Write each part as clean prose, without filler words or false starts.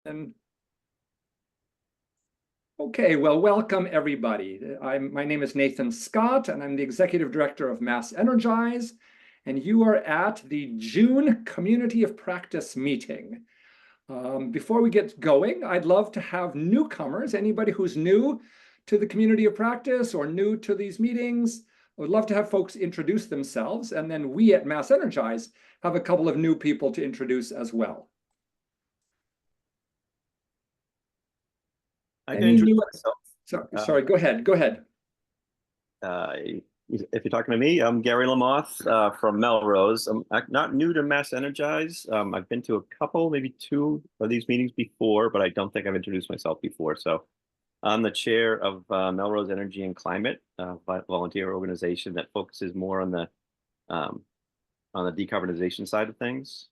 And okay, well, welcome everybody. My name is Nathan Scott, and I'm the Executive Director of MassEnergize, and you are at the June Community of Practice meeting. Before we get going, I'd love to have newcomers, anybody who's new to the Community of Practice or new to these meetings. I would love to have folks introduce themselves, and then we at MassEnergize have a couple of new people to introduce as well. I can introduce myself. Sorry, go ahead. Go ahead. If you're talking to me, I'm Gary Lamoth from Melrose. I'm not new to MassEnergize. I've been to a couple, maybe two of these meetings before, but I don't think I've introduced myself before. So I'm the chair of Melrose Energy and Climate, a volunteer organization that focuses more on the decarbonization side of things.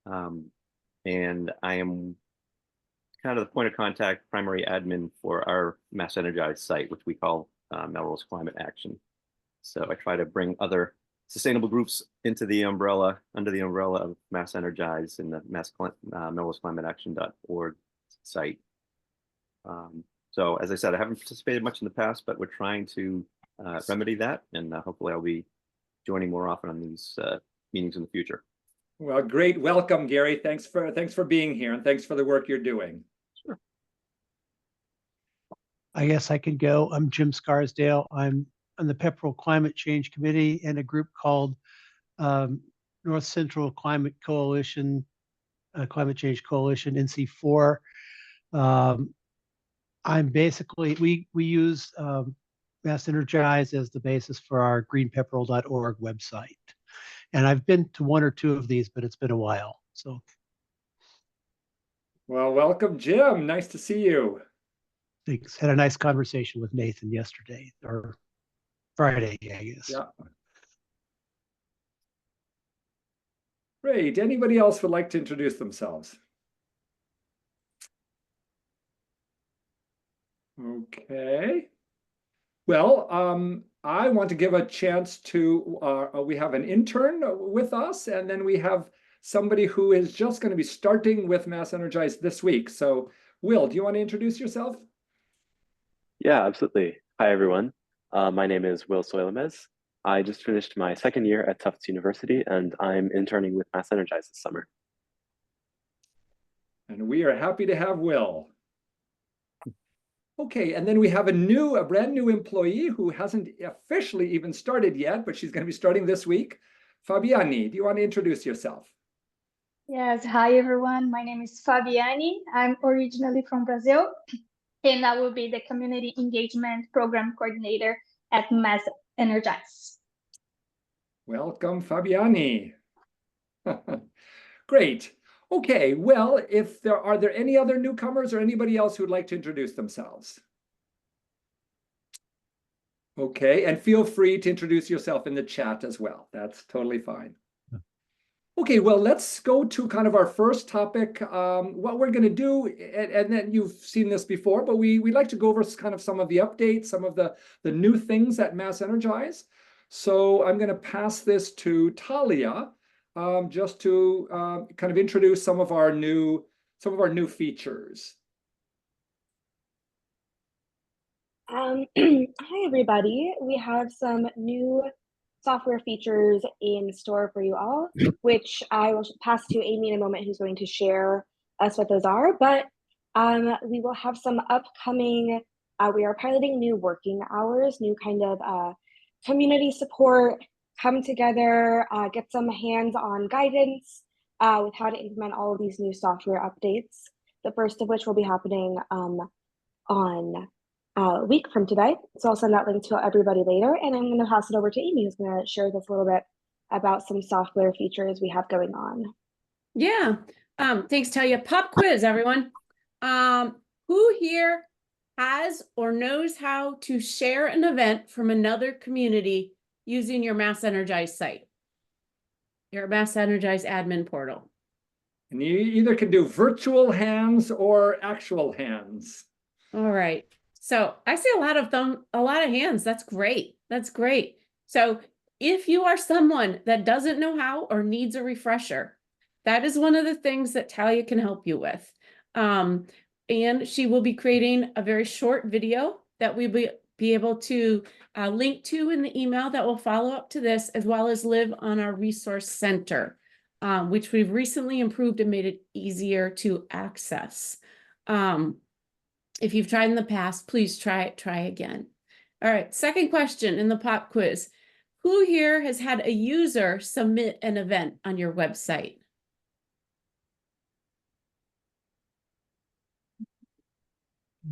And I am kind of the point of contact, primary admin for our MassEnergize site, which we call Melrose Climate Action. So I try to bring other sustainable groups into the umbrella, under the umbrella of MassEnergize and the melroseclimateaction.org site. So as I said, I haven't participated much in the past, but we're trying to remedy that, and hopefully I'll be joining more often on these meetings in the future. Well, great. Welcome, Gary. Thanks for being here, and thanks for the work you're doing. Sure. I guess I could go. I'm Jim Scarsdale. I'm on the Pepperell Climate Change Committee and a group called North Central Climate Coalition, Climate Change Coalition, NC4. I'm basically, we use MassEnergize as the basis for our greenpepperell.org website. And I've been to one or two of these, but it's been a while. So, well, welcome, Jim. Nice to see you. Thanks. Had a nice conversation with Nathan yesterday, or Friday, I guess. Yeah. Great. Anybody else would like to introduce themselves? Okay. Well, I want to give a chance to, we have an intern with us, and then we have somebody who is just going to be starting with MassEnergize this week. So, Will, do you want to introduce yourself? Yeah, absolutely. Hi, everyone. My name is Will Soilemez. I just finished my second year at Tufts University, and I'm interning with MassEnergize this summer. And we are happy to have Will. Okay, and then we have a brand new employee who hasn't officially even started yet, but she's going to be starting this week. Fabiani, do you want to introduce yourself? Yes, hi everyone. My name is Fabiani. I'm originally from Brazil, and I will be the Community Engagement Program Coordinator at MassEnergize. Welcome, Fabiani. Great. Okay, well, are there any other newcomers or anybody else who would like to introduce themselves? Okay, and feel free to introduce yourself in the chat as well. That's totally fine. Okay, well, let's go to kind of our first topic. What we're going to do, and then you've seen this before, but we like to go over kind of some of the updates, some of the new things at MassEnergize. So I'm going to pass this to Talia, just to kind of introduce some of our new features. Hi, everybody. We have some new software features in store for you all, which I will pass to Amy in a moment, who's going to share us what those are. But we will have some upcoming, we are piloting new working hours, new kind of community support, come together, get some hands-on guidance with how to implement all of these new software updates. The first of which will be happening on a week from today. So I'll send that link to everybody later, and I'm going to pass it over to Amy, who's going to share with us a little bit about some software features we have going on. Yeah, thanks, Talia. Pop quiz, everyone. Who here has or knows how to share an event from another community using your MassEnergize site, your MassEnergize admin portal? And you either can do virtual hands or actual hands. All right. So I see a lot of hands. That's great. That's great. So if you are someone that doesn't know how or needs a refresher, that is one of the things that Talia can help you with. And she will be creating a very short video that we will be able to link to in the email that will follow up to this, as well as live on our resource center, which we've recently improved and made it easier to access. If you've tried in the past, please try again. All right, second question in the pop quiz. Who here has had a user submit an event on your website?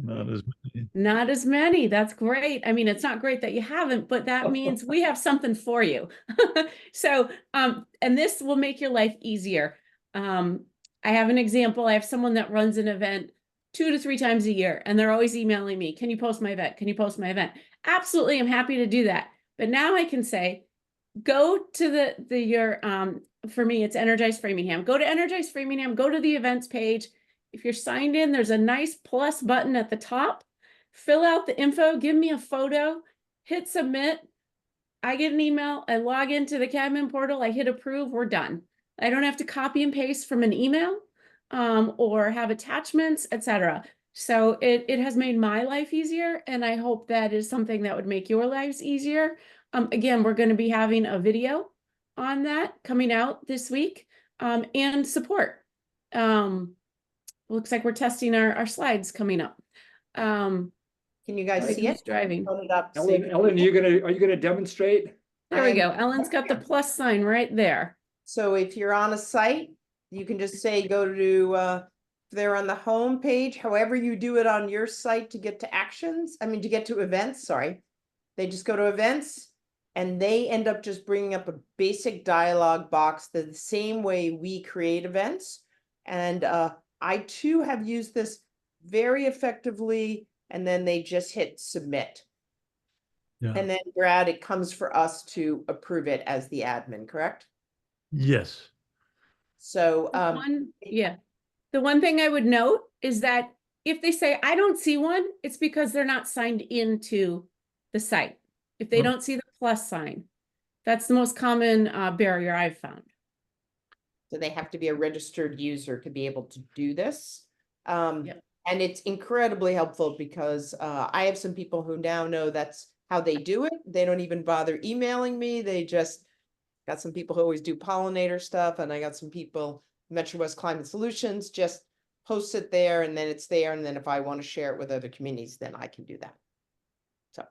Not as many. Not as many. That's great. I mean, it's not great that you haven't, but that means we have something for you. So, and this will make your life easier. I have an example. I have someone that runs an event 2 to 3 times a year, and they're always emailing me, can you post my event? Can you post my event? Absolutely, I'm happy to do that. But now I can say, go to your for me, it's Energize Framingham. Go to Energize Framingham, go to the events page. If you're signed in, there's a nice plus button at the top. Fill out the info, give me a photo, hit submit. I get an email, I log into the Cadmin portal, I hit approve, we're done. I don't have to copy and paste from an email or have attachments, etc. So it has made my life easier, and I hope that is something that would make your lives easier. Again, we're going to be having a video on that coming out this week, and support. Looks like we're testing our slides coming up. Can you guys see it? Driving. Hold it up. Ellen, are you gonna demonstrate? There we go. Ellen's got the plus sign right there. So if you're on a site, you can just say, go to, they're on the home page, however you do it on your site to get to actions, to get to events, sorry. They just go to events and they end up just bringing up a basic dialogue box the same way we create events. And I too have used this very effectively, and then they just hit submit. Yeah. And then Brad, it comes for us to approve it as the admin, correct? Yes. So, the one thing I would note is that if they say, I don't see one, it's because they're not signed into the site. If they don't see the plus sign, that's the most common barrier I've found. so they have to be a registered user to be able to do this. Yep. And it's incredibly helpful because I have some people who now know that's how they do it. They don't even bother emailing me. They just got some people who always do pollinator stuff. And I got some people, Metrowest Climate Solutions, just post it there and then it's there. And then if I want to share it with other communities, then I can do that. So.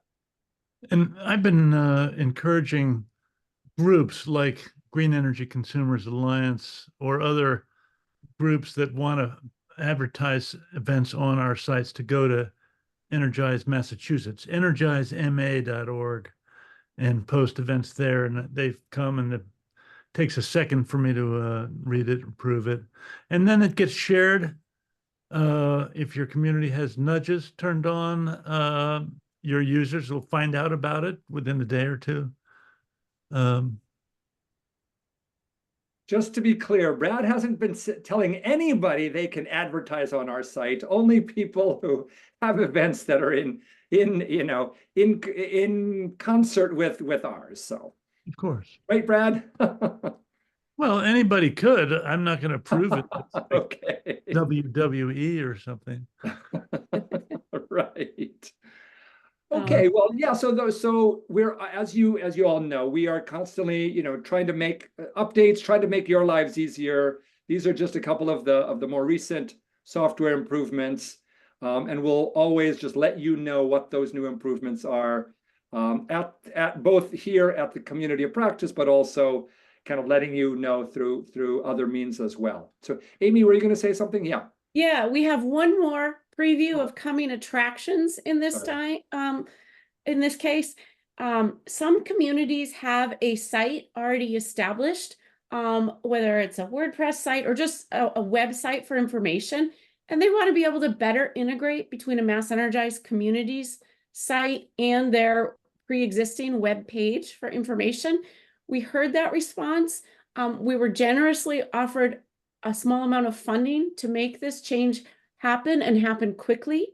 And I've been encouraging groups like Green Energy Consumers Alliance or other groups that want to advertise events on our sites to go to Energize Massachusetts, energizema.org, and post events there. And they've come, and it takes a second for me to read it, approve it. And then it gets shared. If your community has nudges turned on, your users will find out about it within a day or two. Just to be clear, Brad hasn't been telling anybody they can advertise on our site. Only people who have events that are in concert with ours. So, of course, right, Brad? Well, anybody could. I'm not going to prove it. Okay. WWE or something. Right. Okay, well, yeah, so we're, as you all know, we are constantly, trying to make updates, trying to make your lives easier. These are just a couple of the more recent software improvements, and we'll always just let you know what those new improvements are, at both here at the Community of Practice, but also kind of letting you know through other means as well. So, Amy, were you going to say something? Yeah. Yeah, we have one more preview of coming attractions in this time. In this case, some communities have a site already established, whether it's a WordPress site or just a website for information, and they want to be able to better integrate between a MassEnergize communities site and their pre-existing web page for information. We heard that response. We were generously offered a small amount of funding to make this change happen and happen quickly.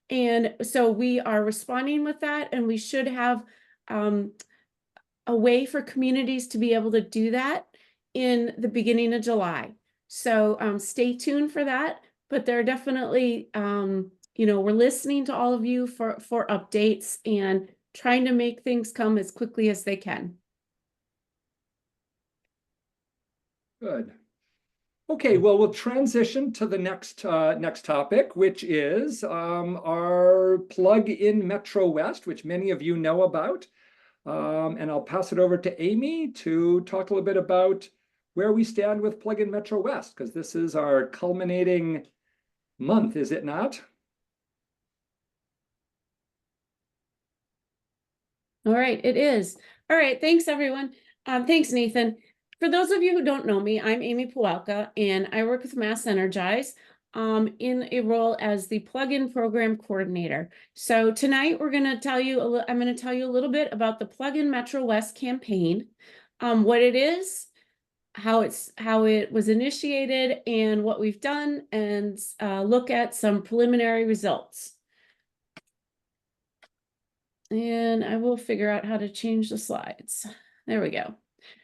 And so we are responding with that, and we should have a way for communities to be able to do that in the beginning of July. So stay tuned for that. but they're definitely, you know, we're listening to all of you for updates and trying to make things come as quickly as they can. Good. Okay, well, we'll transition to the next topic, which is our PlugIN Metrowest, which many of you know about. And I'll pass it over to Amy to talk a little bit about where we stand with PlugIN Metrowest, because this is our culminating month, is it not? All right, it is. All right, thanks everyone. Thanks, Nathan. For those of you who don't know me, I'm Amy Puwalka, and I work with MassEnergize in a role as the PlugIN program coordinator. So tonight we're going to tell you, I'm going to tell you a little bit about the PlugIN Metrowest campaign, what it is, how it was initiated, and what we've done, and look at some preliminary results. And I will figure out how to change the slides. There we go.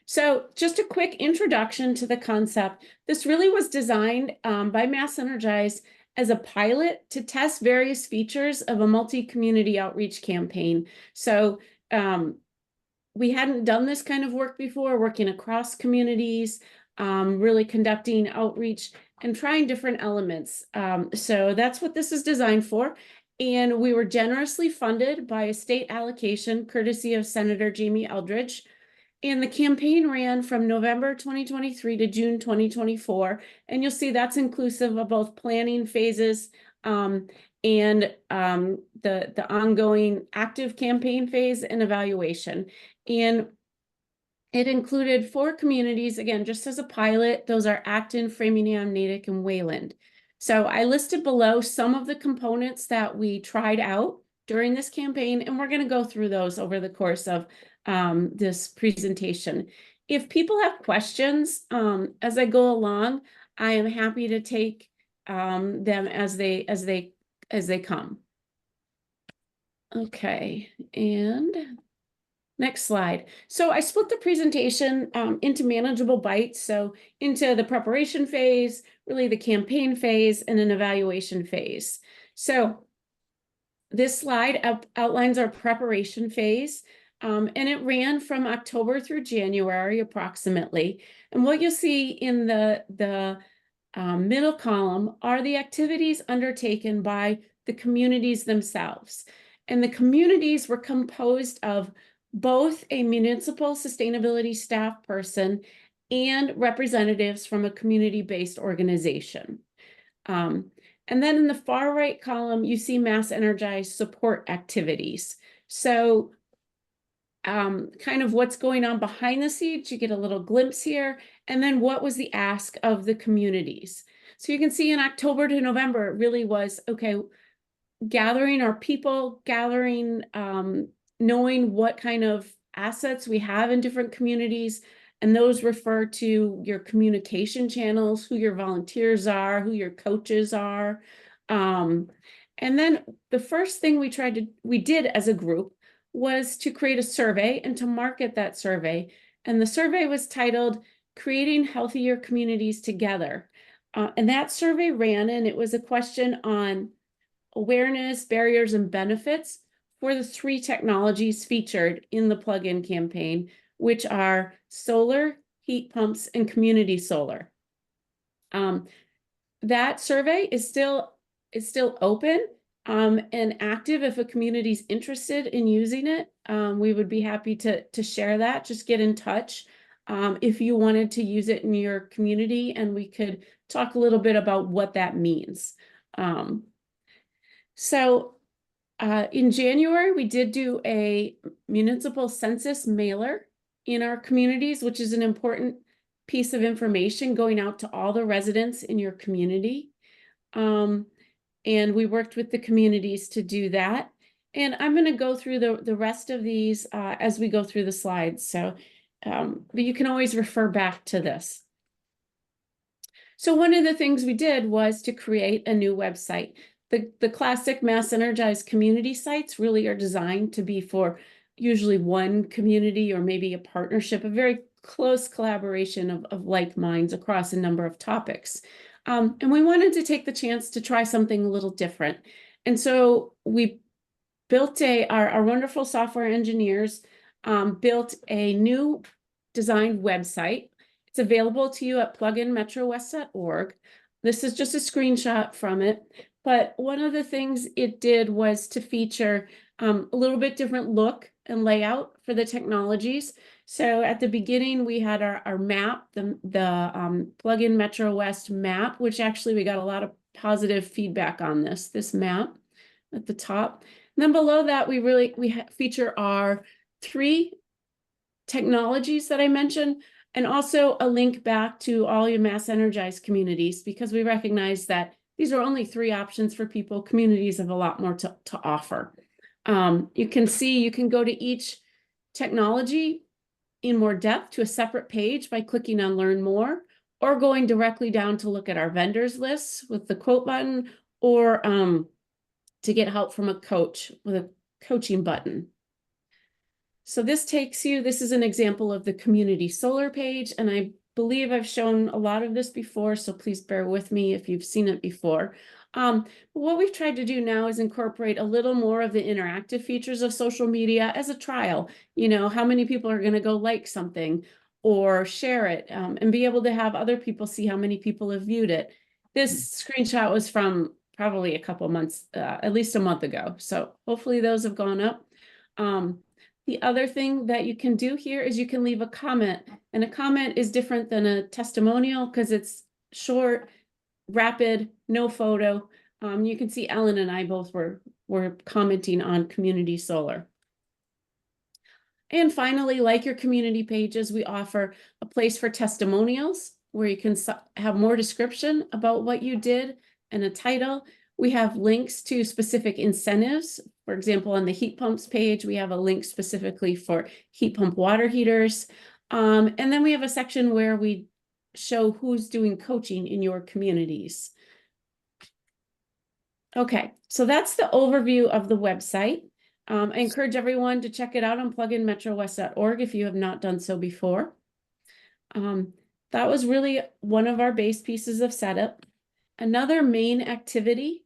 So just a quick introduction to the concept. This really was designed by MassEnergize as a pilot to test various features of a multi-community outreach campaign. So we hadn't done this kind of work before, working across communities, really conducting outreach and trying different elements. So that's what this is designed for. And we were generously funded by a state allocation courtesy of Senator Jamie Eldridge. And the campaign ran from November 2023 to June 2024. And you'll see that's inclusive of both planning phases and the ongoing active campaign phase and evaluation. And it included 4 communities, again, just as a pilot. Those are Acton, Framingham, Natick, and Wayland. So I listed below some of the components that we tried out during this campaign, and we're going to go through those over the course of this presentation. If people have questions as I go along, I am happy to take them as they come. Okay, and next slide. So I split the presentation into manageable bites. So into the preparation phase, really the campaign phase, and an evaluation phase. So this slide outlines our preparation phase. And it ran from October through January approximately. And what you'll see in the middle column are the activities undertaken by the communities themselves. And the communities were composed of both a municipal sustainability staff person and representatives from a community-based organization. And then in the far right column, you see MassEnergize support activities. So kind of what's going on behind the scenes, you get a little glimpse here, and then what was the ask of the communities. So you can see in October to November, it really was, okay, gathering our people, knowing what kind of assets we have in different communities, and those refer to your communication channels, who your volunteers are, who your coaches are. And then the first thing we did as a group was to create a survey and to market that survey. And the survey was titled Creating Healthier Communities Together. And that survey ran, and it was a question on awareness, barriers, and benefits for the 3 technologies featured in the PlugIN campaign, which are solar, heat pumps, and community solar. That survey is still open and active. If a community is interested in using it, we would be happy to share that. Just get in touch if you wanted to use it in your community, and we could talk a little bit about what that means. So in January, we did do a municipal census mailer in our communities, which is an important piece of information going out to all the residents in your community. And we worked with the communities to do that. And I'm going to go through the rest of these as we go through the slides. So, but you can always refer back to this. So one of the things we did was to create a new website. The classic MassEnergize community sites really are designed to be for usually one community or maybe a partnership, a very close collaboration of like minds across a number of topics. And we wanted to take the chance to try something a little different. And so we built our wonderful software engineers built a new designed website. It's available to you at pluginmetrowest.org. This is just a screenshot from it. But one of the things it did was to feature a little bit different look and layout for the technologies. So at the beginning, we had our map, the PlugIN Metrowest map, which actually we got a lot of positive feedback on this map at the top. And then below that, we feature our 3 technologies that I mentioned, and also a link back to all your MassEnergize communities, because we recognize that these are only 3 options for people. Communities have a lot more to offer. You can go to each technology in more depth to a separate page by clicking on Learn More, or going directly down to look at our vendors lists with the quote button, or to get help from a coach with a coaching button. So this is an example of the community solar page, and I believe I've shown a lot of this before, so please bear with me if you've seen it before. What we've tried to do now is incorporate a little more of the interactive features of social media as a trial. You know, how many people are going to go like something or share it, and be able to have other people see how many people have viewed it. This screenshot was from probably a couple months, at least a month ago. So hopefully those have gone up. The other thing that you can do here is you can leave a comment, and a comment is different than a testimonial because it's short, rapid, no photo. You can see Ellen and I both were commenting on community solar. And finally, like your community pages, we offer a place for testimonials where you can have more description about what you did and a title. We have links to specific incentives. For example, on the heat pumps page, we have a link specifically for heat pump water heaters. And then we have a section where we show who's doing coaching in your communities. Okay, so that's the overview of the website. I encourage everyone to check it out on pluginmetrowest.org if you have not done so before. That was really one of our base pieces of setup. Another main activity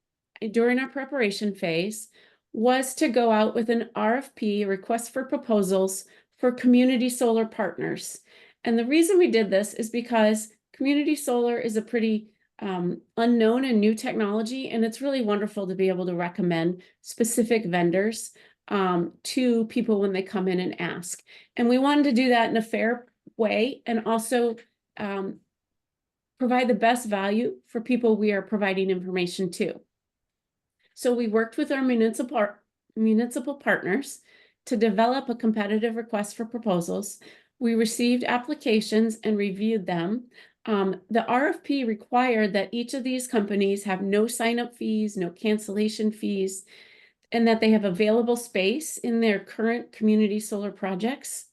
during our preparation phase was to go out with an RFP, request for proposals, for community solar partners. And the reason we did this is because community solar is a pretty unknown and new technology, and it's really wonderful to be able to recommend specific vendors to people when they come in and ask. And we wanted to do that in a fair way, and also provide the best value for people we are providing information to. So we worked with our municipal partners to develop a competitive request for proposals. We received applications and reviewed them. The RFP required that each of these companies have no sign-up fees, no cancellation fees, and that they have available space in their current community solar projects.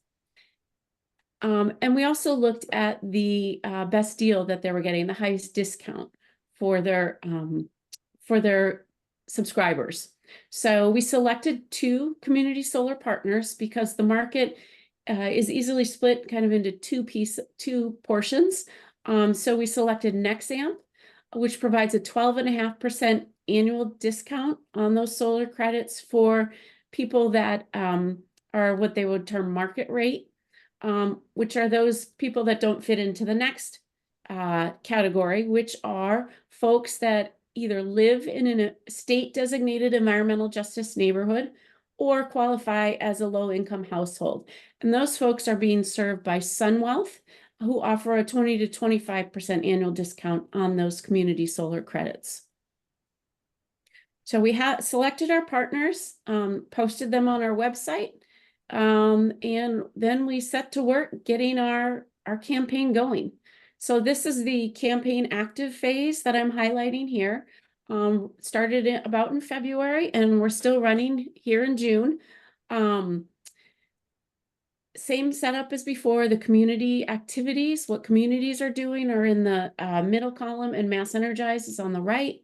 And we also looked at the best deal that they were getting, the highest discount for their subscribers. So we selected 2 community solar partners because the market is easily split kind of into two portions. So we selected Nexamp, which provides a 12.5% annual discount on those solar credits for people that are what they would term market rate, which are those people that don't fit into the next category, which are folks that either live in a state designated environmental justice neighborhood or qualify as a low income household. And those folks are being served by SunWealth, who offer a 20 to 25% annual discount on those community solar credits. So we selected our partners, posted them on our website, and then we set to work getting our campaign going. So this is the campaign active phase that I'm highlighting here. Started about in February, and we're still running here in June. Same setup as before. The community activities, what communities are doing, are in the middle column, and MassEnergize is on the right.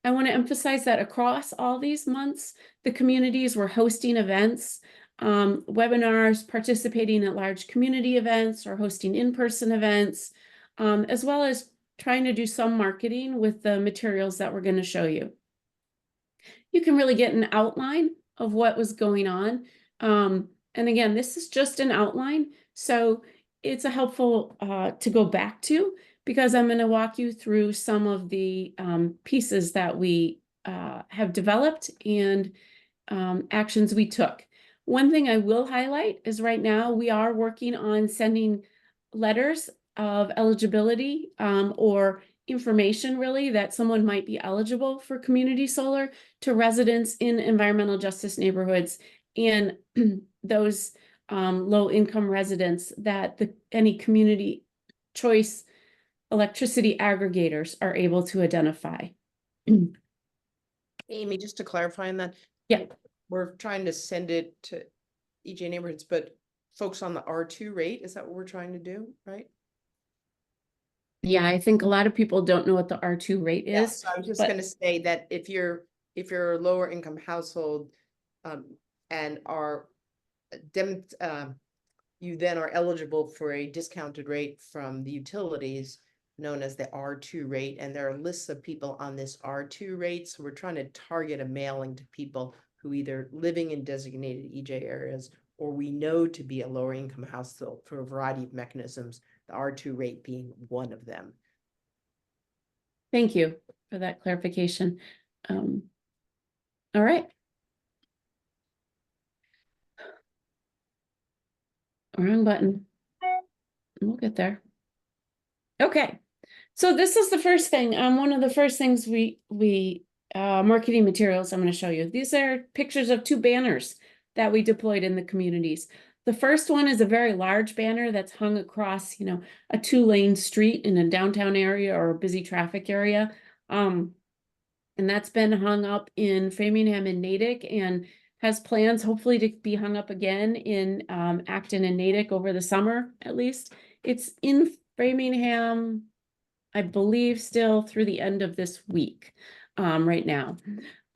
I want to emphasize that across all these months, the communities were hosting events, webinars, participating at large community events, or hosting in-person events, as well as trying to do some marketing with the materials that we're going to show you. You can really get an outline of what was going on. And again, this is just an outline, so it's a helpful to go back to, because I'm going to walk you through some of the pieces that we have developed and actions we took. One thing I will highlight is right now we are working on sending letters of eligibility or information really that someone might be eligible for community solar to residents in environmental justice neighborhoods and those low-income residents that any community choice electricity aggregators are able to identify. Amy, just to clarify on that. Yeah. We're trying to send it to EJ neighborhoods, but folks on the R2 rate, is that what we're trying to do, right? Yeah, I think a lot of people don't know what the R2 rate is. Yes, I was just but- gonna say that if you're a lower income household, and are you then are eligible for a discounted rate from the utilities known as the R2 rate, and there are lists of people on this R2 rate. So we're trying to target a mailing to people who either living in designated EJ areas or we know to be a lower income household for a variety of mechanisms, the R2 rate being one of them. Thank you for that clarification. All right. Wrong button. We'll get there. Okay. So this is the first thing. One of the first things we marketing materials I'm going to show you. These are pictures of 2 banners that we deployed in the communities. The first one is a very large banner that's hung across, a 2-lane street in a downtown area or a busy traffic area. And that's been hung up in Framingham and Natick and has plans hopefully to be hung up again in Acton and Natick over the summer, at least. It's in Framingham, I believe, still through the end of this week right now.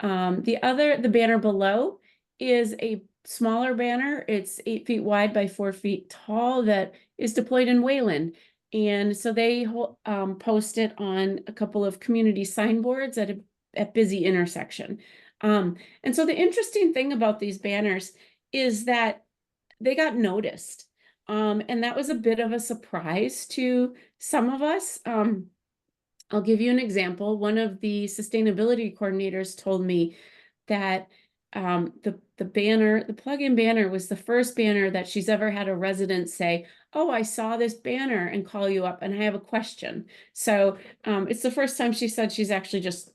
The banner below is a smaller banner. It's 8 feet wide by 4 feet tall that is deployed in Wayland. And so they post it on a couple of community signboards at busy intersection. And so the interesting thing about these banners is that they got noticed. And that was a bit of a surprise to some of us. I'll give you an example. One of the sustainability coordinators told me that the banner, the PlugIN banner, was the first banner that she's ever had a resident say, "Oh, I saw this banner," and call you up and I have a question. So it's the first time she said she's actually just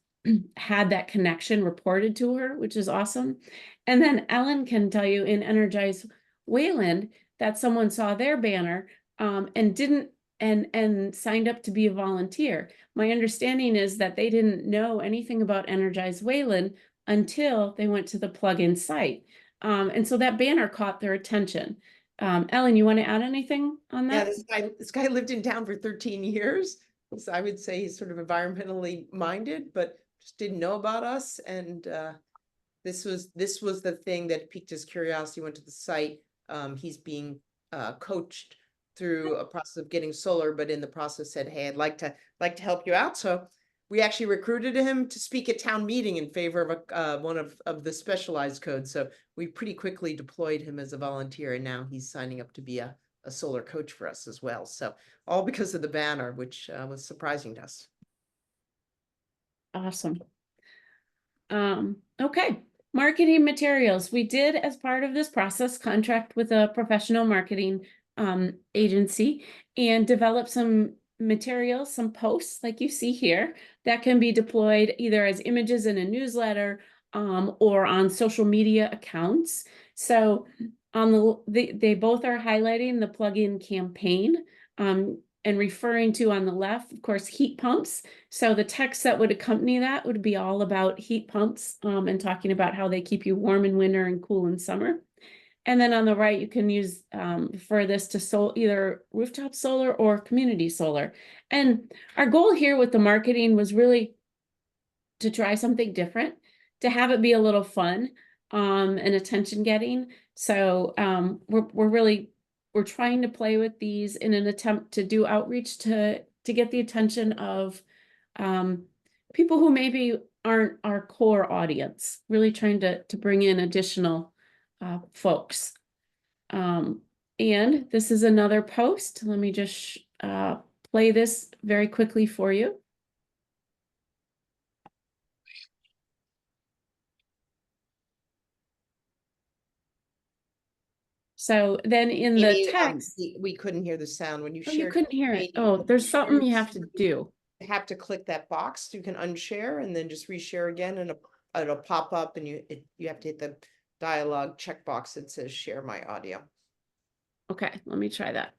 had that connection reported to her, which is awesome. And then Ellen can tell you in Energize Wayland that someone saw their banner and didn't and signed up to be a volunteer. My understanding is that they didn't know anything about Energize Wayland until they went to the PlugIN site. And so that banner caught their attention. Ellen, you want to add anything on that? Yeah, this guy lived in town for 13 years. So I would say he's sort of environmentally minded, but just didn't know about us. And this was the thing that piqued his curiosity. Went to the site. He's being coached through a process of getting solar, but in the process said, "Hey, I'd like to help you out." So we actually recruited him to speak at town meeting in favor of one of the specialized codes. So we pretty quickly deployed him as a volunteer, and now he's signing up to be a solar coach for us as well. So all because of the banner, which was surprising to us. Awesome. Okay. Marketing materials. We did, as part of this process, contract with a professional marketing agency and develop some materials, some posts like you see here that can be deployed either as images in a newsletter or on social media accounts. So on they both are highlighting the PlugIN campaign and referring to on the left, of course, heat pumps. So the text that would accompany that would be all about heat pumps and talking about how they keep you warm in winter and cool in summer. And then on the right, you can use for this to either rooftop solar or community solar. And our goal here with the marketing was really to try something different, to have it be a little fun and attention getting. So we're trying to play with these in an attempt to do outreach to to get the attention of people who maybe aren't our core audience, really trying to bring in additional folks. And this is another post. Let me just play this very quickly for you. So then in the Amy, text, we couldn't hear the sound when you oh, shared. you couldn't hear it. Amy, Oh, when there's you something shared you have to do. You have to click that box. You can unshare and then just reshare again, and it'll pop up, and you have to hit the dialogue checkbox that says share my audio. Okay, let me try that.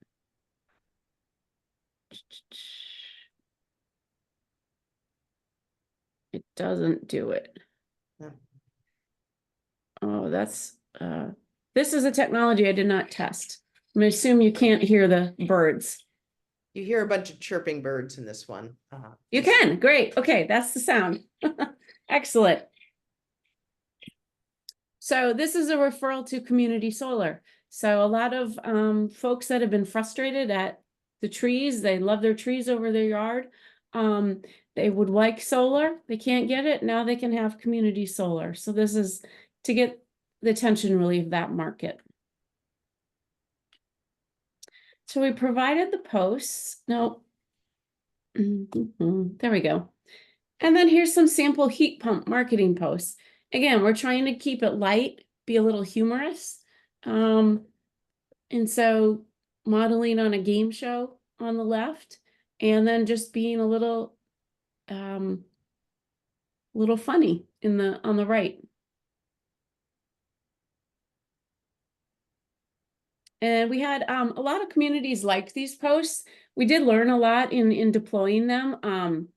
It doesn't do it. No. Oh, that's this is a technology I did not test. I'm gonna assume you can't hear the birds. You hear a bunch of chirping birds in this one. You can, great. Okay, that's the sound. Excellent. So this is a referral to community solar. So a lot of folks that have been frustrated at the trees, they love their trees over their yard. They would like solar, they can't get it, now they can have community solar. So this is to get the attention really of that market. So we provided the posts. No, there we go. And then here's some sample heat pump marketing posts. Again, we're trying to keep it light, be a little humorous. And so modeling on a game show on the left, and then just being a little funny on the right. And we had a lot of communities liked these posts. We did learn a lot in deploying them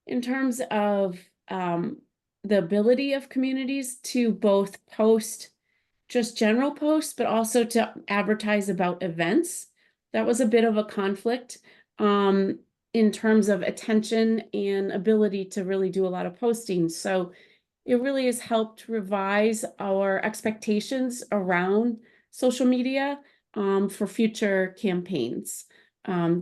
in terms of the ability of communities to both post just general posts, but also to advertise about events. That was a bit of a conflict in terms of attention and ability to really do a lot of posting. So it really has helped revise our expectations around social media for future campaigns.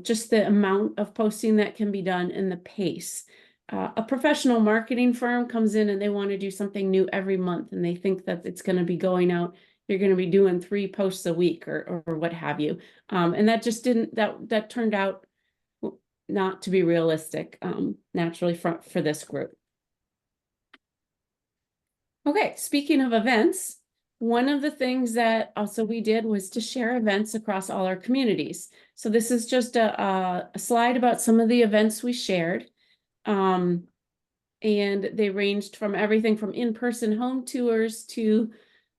Just the amount of posting that can be done and the pace. A professional marketing firm comes in and they want to do something new every month, and they think that it's going to be going out. You're going to be doing 3 posts a week or what have you. And that just that turned out not to be realistic naturally for this group. Okay, speaking of events, one of the things that also we did was to share events across all our communities. So this is just a slide about some of the events we shared. And they ranged from everything from in-person home tours to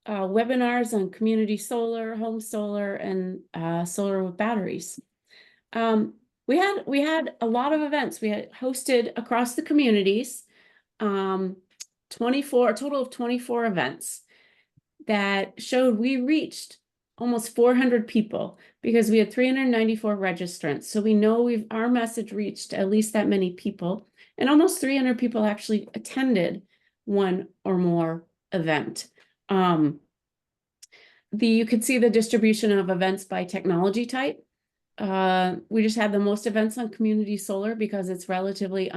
webinars on community solar, home solar, and solar with batteries. We had a lot of events. We had hosted across the communities, a total of 24 events that showed we reached almost 400 people because we had 394 registrants. So we know our message reached at least that many people, and almost 300 people actually attended one or more event. You could see the distribution of events by technology type. We just had the most events on community solar because it's relatively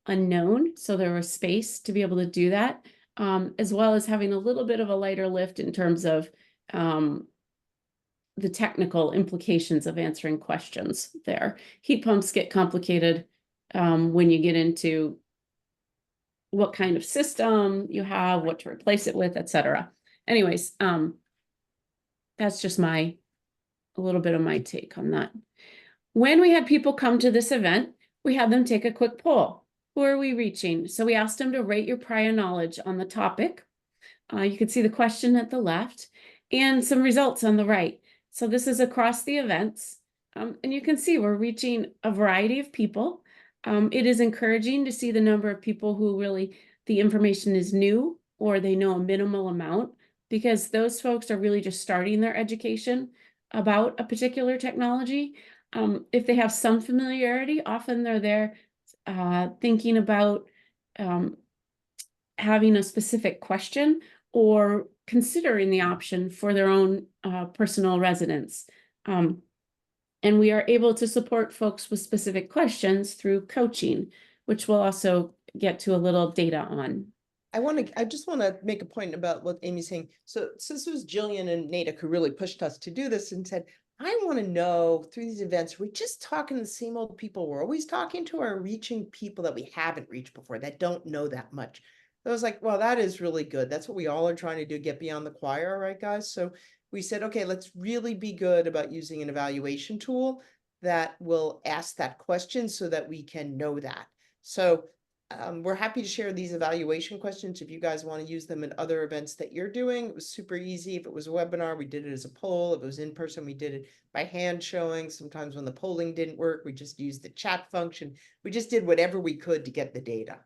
unknown. So there was space to be able to do that, as well as having a little bit of a lighter lift in terms of the technical implications of answering questions there. Heat pumps get complicated when you get into what kind of system you have, what to replace it with, etc. Anyways, that's just a little bit of my take on that. When we had people come to this event, we had them take a quick poll. Who are we reaching? So we asked them to rate your prior knowledge on the topic. You can see the question at the left and some results on the right. So this is across the events. And you can see we're reaching a variety of people. It is encouraging to see the number of people who really the information is new or they know a minimal amount, because those folks are really just starting their education about a particular technology. If they have some familiarity, often they're there thinking about having a specific question or considering the option for their own personal residence. And we are able to support folks with specific questions through coaching, which we'll also get to a little data on. I just want to make a point about what Amy's saying. So this was Jillian and Natick who really pushed us to do this and said, I want to know through these events, we're just talking to the same old people we're always talking to, or reaching people that we haven't reached before that don't know that much. So I was like, well, that is really good. That's what we all are trying to do, get beyond the choir, right, guys? So we said, okay, let's really be good about using an evaluation tool that will ask that question so that we can know that. So we're happy to share these evaluation questions if you guys want to use them in other events that you're doing. It was super easy. If it was a webinar, we did it as a poll. If it was in person, we did it by hand showing. Sometimes when the polling didn't work, we just used the chat function. We just did whatever we could to get the data.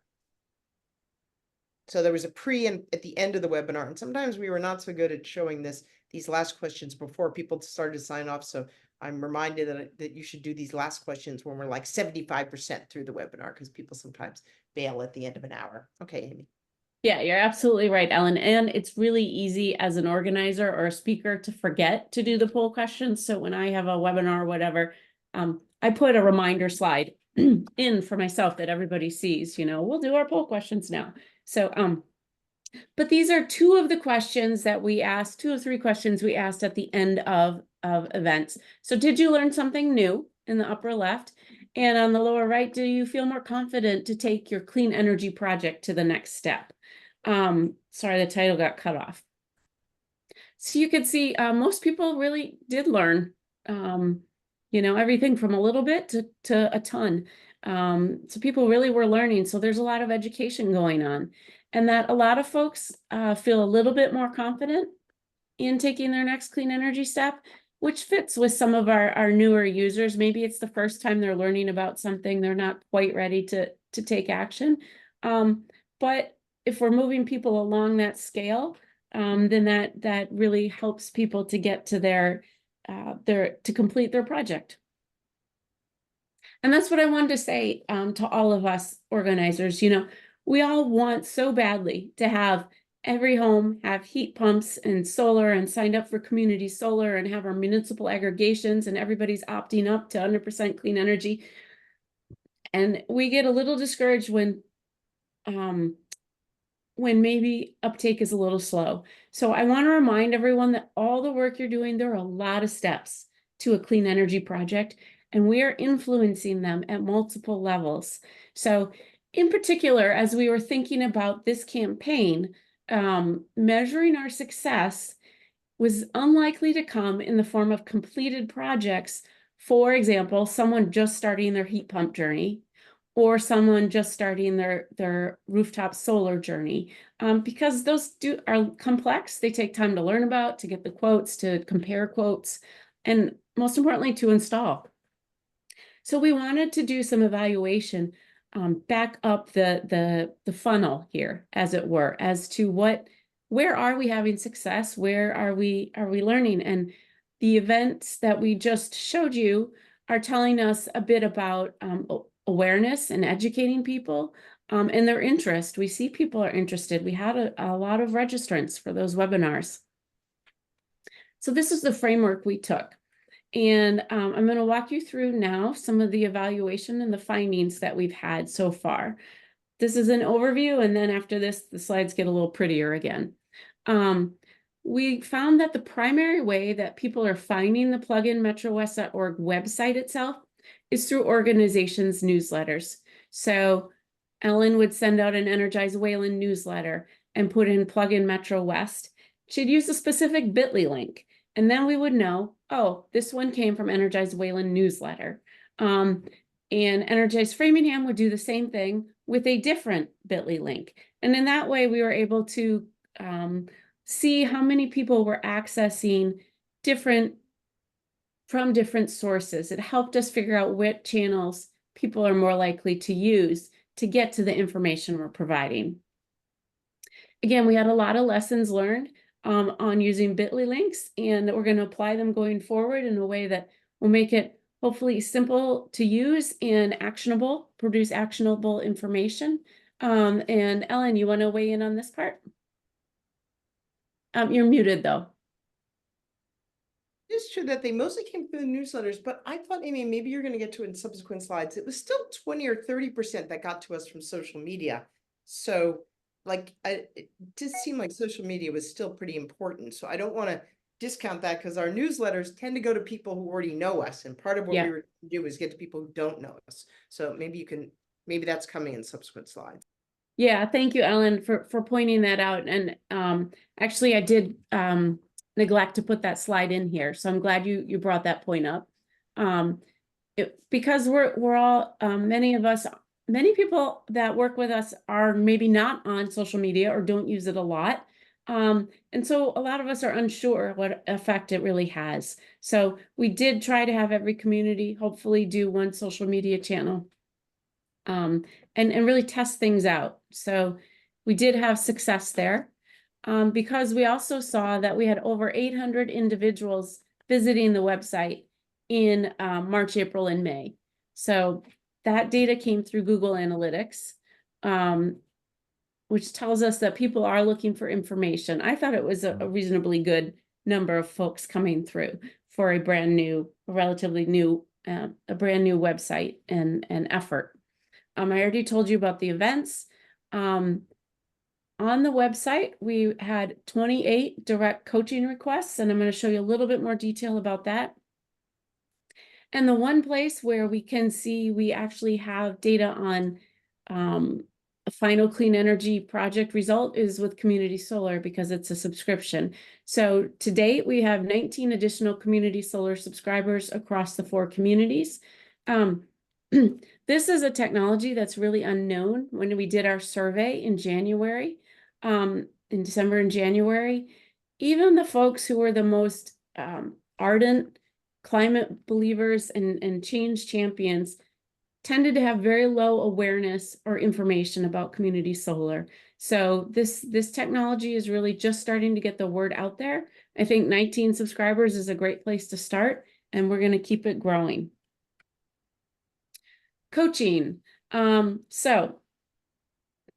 So there was a pre and at the end of the webinar, and sometimes we were not so good at showing these last questions before people started to sign off. So I'm reminded that you should do these last questions when we're like 75% through the webinar, because people sometimes bail at the end of an hour. Okay, Amy. Yeah, you're absolutely right, Ellen. And it's really easy as an organizer or a speaker to forget to do the poll questions. So when I have a webinar or whatever, I put a reminder slide in for myself that everybody sees, we'll do our poll questions now. So, but these are two of the questions that we asked, 2 or 3 questions we asked at the end of events. So did you learn something new in the upper left? And on the lower right, do you feel more confident to take your clean energy project to the next step? Sorry, the title got cut off. So you could see most people really did learn, everything from a little bit to a ton. So people really were learning. So there's a lot of education going on, and that a lot of folks feel a little bit more confident in taking their next clean energy step, which fits with some of our newer users. Maybe it's the first time they're learning about something. They're not quite ready to take action. But if we're moving people along that scale, then that really helps people to get to to complete their project. And that's what I wanted to say to all of us organizers. We all want so badly to have every home have heat pumps and solar and signed up for community solar and have our municipal aggregations and everybody's opting up to 100% clean energy. And we get a little discouraged when maybe uptake is a little slow. So I want to remind everyone that all the work you're doing, there are a lot of steps to a clean energy project, and we are influencing them at multiple levels. So in particular, as we were thinking about this campaign, measuring our success was unlikely to come in the form of completed projects. For example, someone just starting their heat pump journey, or someone just starting their rooftop solar journey, because those are complex. They take time to learn about, to get the quotes, to compare quotes, and most importantly, to install. So we wanted to do some evaluation, back up the funnel here, as it were, as to where are we having success, where are we learning, and the events that we just showed you are telling us a bit about awareness and educating people, and their interest. We see people are interested. We had a lot of registrants for those webinars. So this is the framework we took. And I'm going to walk you through now some of the evaluation and the findings that we've had so far. This is an overview, and then after this, the slides get a little prettier again. We found that the primary way that people are finding the PlugIN Metrowest.org website itself is through organizations' newsletters. So Ellen would send out an Energize Wayland newsletter and put in PlugIN Metro West. She'd use a specific bit.ly link, and then we would know, oh, this one came from Energize Wayland newsletter. And Energize Framingham would do the same thing with a different bit.ly link. And in that way, we were able to see how many people were accessing from different sources. It helped us figure out what channels people are more likely to use to get to the information we're providing. Again, we had a lot of lessons learned on using bit.ly links, and we're going to apply them going forward in a way that will make it hopefully simple to use and actionable, produce actionable information. And Ellen, you want to weigh in on this part? You're muted though. It's true that they mostly came through the newsletters, but I thought, Amy, maybe you're going to get to it in subsequent slides. It was still 20 or 30% that got to us from social media. So like, it did seem like social media was still pretty important. So I don't want to discount that because our newsletters tend to go to people who already know us. And part of what Yeah. we were to do is get to people who don't know us. So maybe that's coming in subsequent slides. Yeah, thank you, Ellen, for pointing that out. And actually, I did neglect to put that slide in here, so I'm glad you brought that point up. Because we're all many people that work with us are maybe not on social media or don't use it a lot. And so a lot of us are unsure what effect it really has. So we did try to have every community hopefully do one social media channel. And really test things out. So we did have success there because we also saw that we had over 800 individuals visiting the website in March, April, and May. So that data came through Google Analytics, which tells us that people are looking for information. I thought it was a reasonably good number of folks coming through for a brand new, relatively new, a brand new website and effort. I already told you about the events. On the website, we had 28 direct coaching requests, and I'm going to show you a little bit more detail about that. And the one place where we can see we actually have data on a final clean energy project result is with Community Solar because it's a subscription. So to date, we have 19 additional Community Solar subscribers across the 4 communities. This is a technology that's really unknown. When we did our survey in January, in December and January, even the folks who were the most ardent climate believers and change champions tended to have very low awareness or information about community solar. So this technology is really just starting to get the word out there. I think 19 subscribers is a great place to start, and we're going to keep it growing. Coaching. So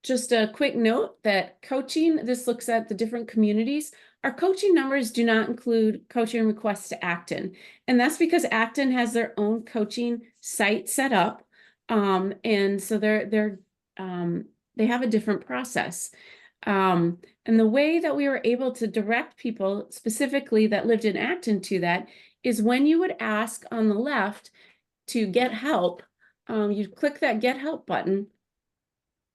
just a quick note that coaching, this looks at the different communities. Our coaching numbers do not include coaching requests to Acton. And that's because Acton has their own coaching site set up. And so they have a different process. And the way that we were able to direct people specifically that lived in Acton to that is when you would ask on the left to get help, you click that Get Help button.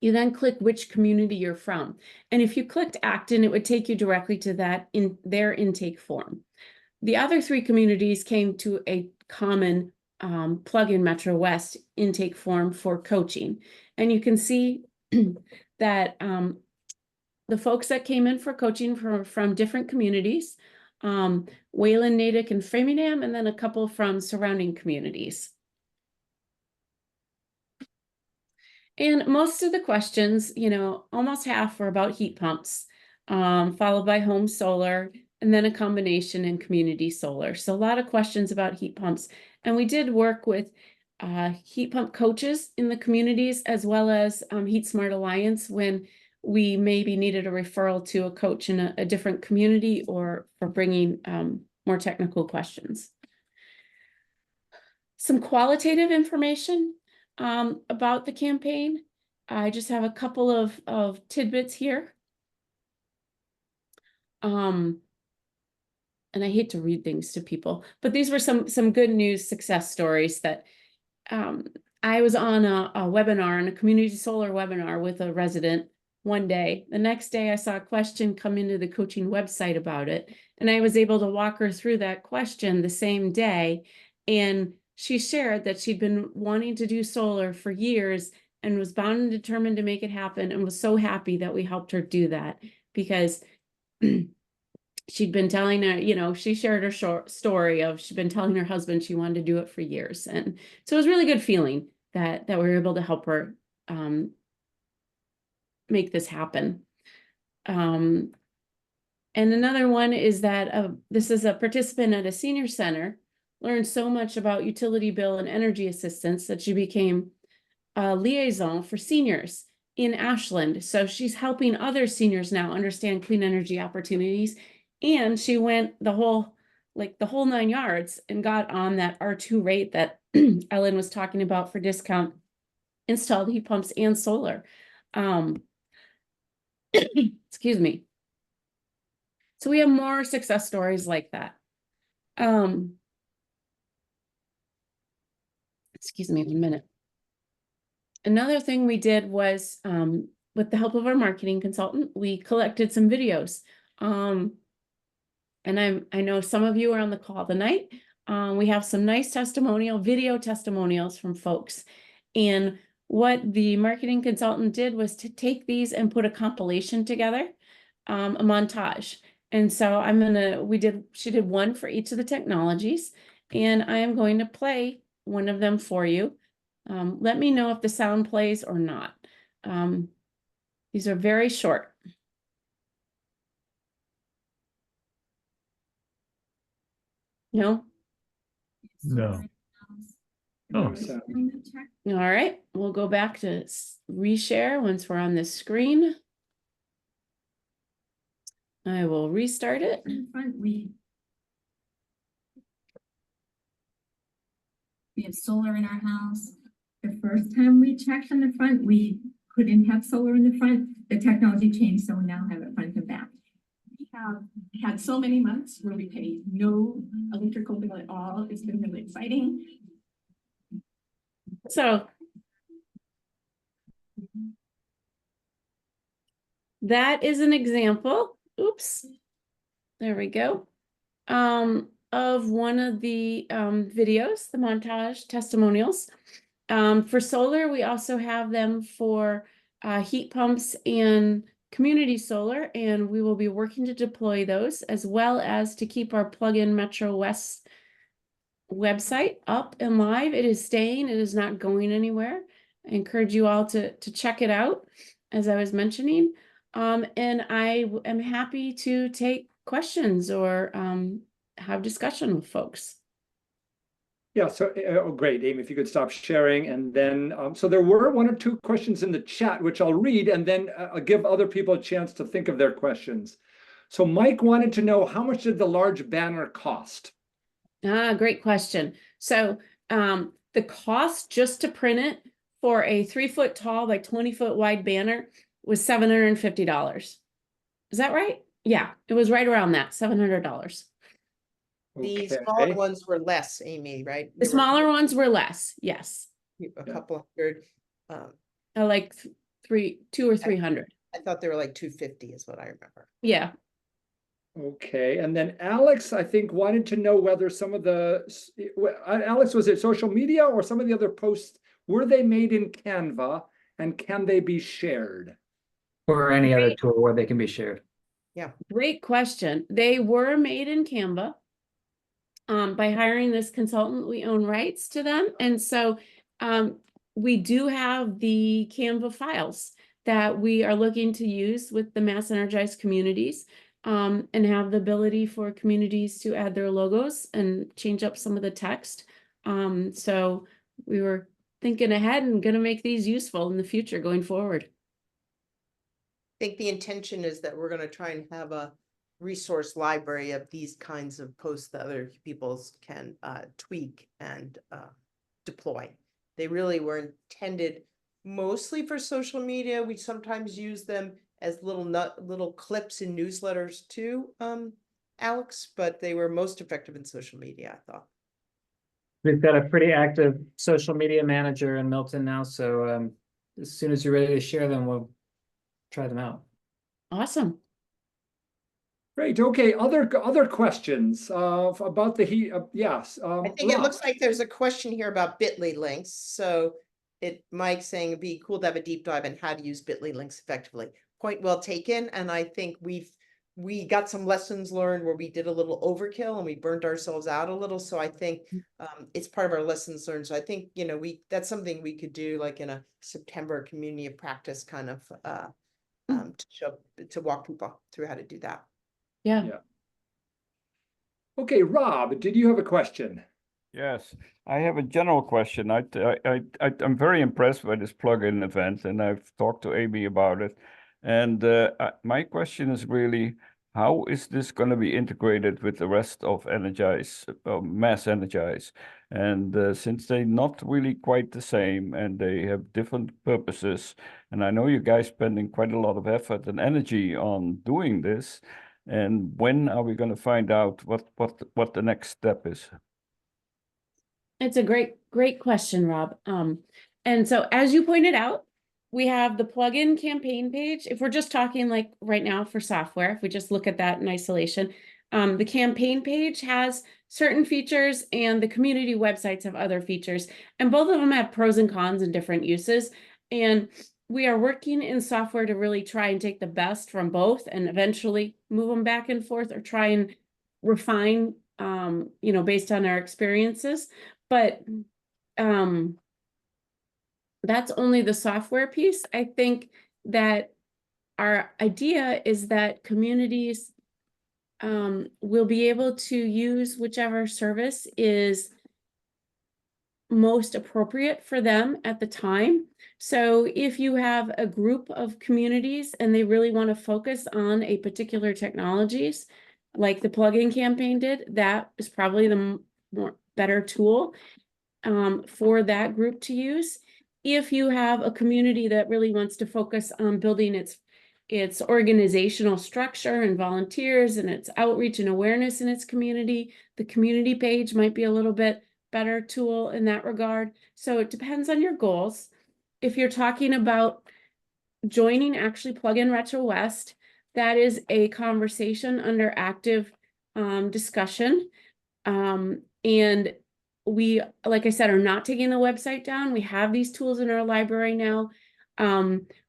You then click which community you're from. And if you clicked Acton, it would take you directly to that in their intake form. The other 3 communities came to a common PlugIN Metrowest intake form for coaching. And you can see that the folks that came in for coaching from different communities, Wayland, Natick, and Framingham, and then a couple from surrounding communities. And most of the questions, almost half were about heat pumps, followed by home solar, and then a combination in community solar. So a lot of questions about heat pumps. And we did work with heat pump coaches in the communities, as well as Heat Smart Alliance when we maybe needed a referral to a coach in a different community or for bringing more technical questions. Some qualitative information about the campaign. I just have a couple of tidbits here. And I hate to read things to people, but these were some good news success stories that I was on a webinar, on a community solar webinar with a resident one day. The next day I saw a question come into the coaching website about it, and I was able to walk her through that question the same day. And she shared that she'd been wanting to do solar for years and was bound and determined to make it happen, and was so happy that we helped her do that because she'd been telling her, she shared her short story of she'd been telling her husband she wanted to do it for years. And so it was a really good feeling that we were able to help her make this happen. And another one is that this is a participant at a senior center, learned so much about utility bill and energy assistance that she became a liaison for seniors in Ashland. So she's helping other seniors now understand clean energy opportunities. And she went the whole like the whole 9 yards, and got on that R2 rate that Ellen was talking about for discount, installed heat pumps and solar. Excuse me. So we have more success stories like that. Excuse me 1 minute. Another thing we did was, with the help of our marketing consultant, we collected some videos. And I know some of you are on the call tonight. We have some nice video testimonials from folks. And what the marketing consultant did was to take these and put a compilation together, a montage. And so she did one for each of the technologies, and I am going to play one of them for you. Let me know if the sound plays or not. These are very short. No? No. No Oh. sound. All right, we'll go back to reshare once we're on this screen. I will restart it. We have solar in our house. The first time we checked on the front, we couldn't have solar in the front. The technology changed, so we now have it front and back. We have had so many months where we pay no electrical bill at all. It's been really exciting. So that is an example. Oops. There we go. Of one of the videos, the montage testimonials. For solar, we also have them for heat pumps and community solar, and we will be working to deploy those, as well as to keep our PlugIN Metrowest website up and live. It is staying, it is not going anywhere. I encourage you all to check it out, as I was mentioning. And I am happy to take questions or have discussion with folks. Yeah, so great, Amy, if you could stop sharing. And then, so there were 1 or 2 questions in the chat, which I'll read, and then I'll give other people a chance to think of their questions. So Mike wanted to know, how much did the large banner cost? Great question. So the cost just to print it for a 3-foot tall by 20-foot wide banner was $750. Is that right? Yeah, it was right around that, $700. The Okay. smaller ones were less, Amy, right? The smaller ones were less, yes. A couple hundred. Like 200 or 300. I thought they were like 250 is what I remember. Yeah. Okay, and then Alex, I think, wanted to know whether some of the, Alex, was it social media or some of the other posts, were they made in Canva, and can they be shared? Or any other tool where they can be shared. Yeah. Great question. They were made in Canva. By hiring this consultant, we own rights to them. And so we do have the Canva files that we are looking to use with the MassEnergize communities, and have the ability for communities to add their logos and change up some of the text. So we were thinking ahead and going to make these useful in the future going forward. I think the intention is that we're going to try and have a resource library of these kinds of posts that other people can tweak and deploy. They really were intended mostly for social media. We sometimes use them as little clips in newsletters too, Alex, but they were most effective in social media, I thought. We've got a pretty active social media manager in Milton now, so as soon as you're ready to share them, we'll try them out. Awesome. Great. Okay. Other questions about the heat? Yes. I think it looks like there's a question here about Bitly links. So Mike's saying it'd be cool to have a deep dive on how to use Bitly links effectively. Point well taken. And I think we got some lessons learned where we did a little overkill and we burned ourselves out a little. So I think it's part of our lessons learned. So I think, that's something we could do like in a September community of practice kind of to walk people through how to do that. Yeah. Okay, Rob, did you have a question? Yes, I have a general question. I'm very impressed by this plugin event, and I've talked to Amy about it. And my question is really, how is this going to be integrated with the rest of Energize, MassEnergize? And since they're not really quite the same and they have different purposes, and I know you guys spending quite a lot of effort and energy on doing this, and when are we going to find out what the next step is? It's a great question, Rob. And so as you pointed out, we have the plugin campaign page. If we're just talking like right now for software, if we just look at that in isolation, the campaign page has certain features and the community websites have other features. And both of them have pros and cons and different uses. And we are working in software to really try and take the best from both and eventually move them back and forth or try and refine, based on our experiences. But that's only the software piece. I think that our idea is that communities will be able to use whichever service is most appropriate for them at the time. So if you have a group of communities and they really want to focus on a particular technologies, like the plugin campaign did, that is probably the better tool for that group to use. If you have a community that really wants to focus on building its organizational structure and volunteers and its outreach and awareness in its community, the community page might be a little bit better tool in that regard. So it depends on your goals. If you're talking about joining actually PlugIN Metrowest, that is a conversation under active discussion. And we, like I said, are not taking the website down. We have these tools in our library now.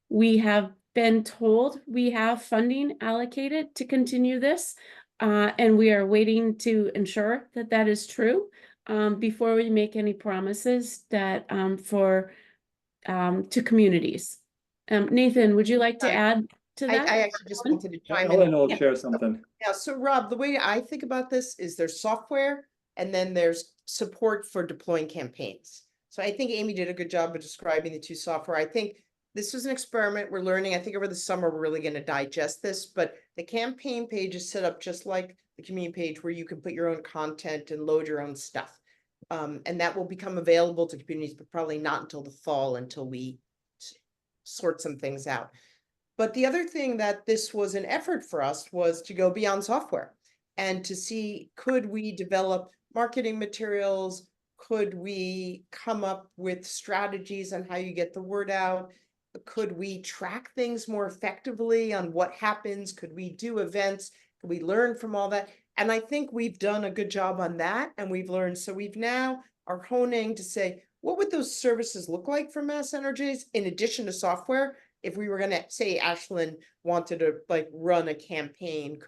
We have been told we have funding allocated to continue this, and we are waiting to ensure that that is true before we make any promises that to communities. Nathan, would you like to add to that? I actually just wanted to chime Ellen in. will share something. Yeah, so Rob, the way I think about this is there's software and then there's support for deploying campaigns. So I think Amy did a good job of describing the two software. I think this was an experiment we're learning. I think over the summer, we're really going to digest this, but the campaign page is set up just like the community page where you can put your own content and load your own stuff. And that will become available to communities, but probably not until the fall, until we sort some things out. But the other thing that this was an effort for us was to go beyond software and to see, could we develop marketing materials? Could we come up with strategies on how you get the word out? Could we track things more effectively on what happens? Could we do events? Could we learn from all that? And I think we've done a good job on that, and we've learned. So we've now are honing to say, what would those services look like for MassEnergize in addition to software? If we were going to say Ashlyn wanted to like run a campaign,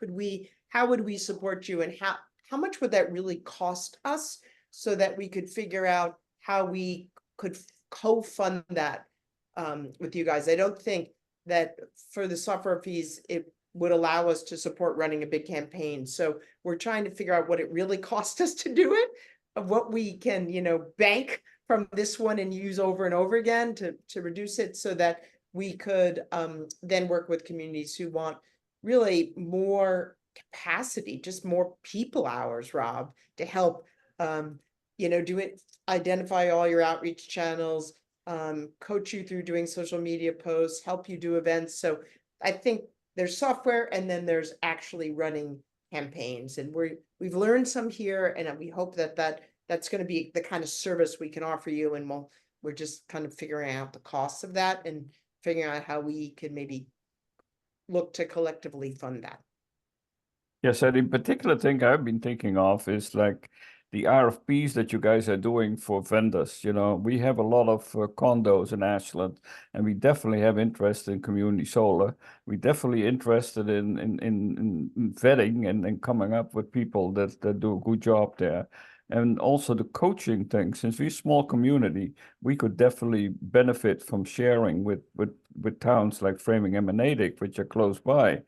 how would we support you, and how much would that really cost us, so that we could figure out how we could co-fund that with you guys. I don't think that for the software fees, it would allow us to support running a big campaign. So we're trying to figure out what it really cost us to do it, of what we can, bank from this one and use over and over again to reduce it, so that we could then work with communities who want really more capacity, just more people hours, Rob, to help, do it, identify all your outreach channels, coach you through doing social media posts, help you do events. So I think there's software, and then there's actually running campaigns, and we've learned some here, and we hope that's going to be the kind of service we can offer you. And we're just kind of figuring out the costs of that and figuring out how we can maybe look to collectively fund that. Yes, and in particular thing I've been thinking of is like the RFPs that you guys are doing for vendors. We have a lot of condos in Ashland, and we definitely have interest in community solar. We're definitely interested in vetting and coming up with people that do a good job there. And also the coaching thing, since we're a small community, we could definitely benefit from sharing with towns like Framing and Natick, which are close by,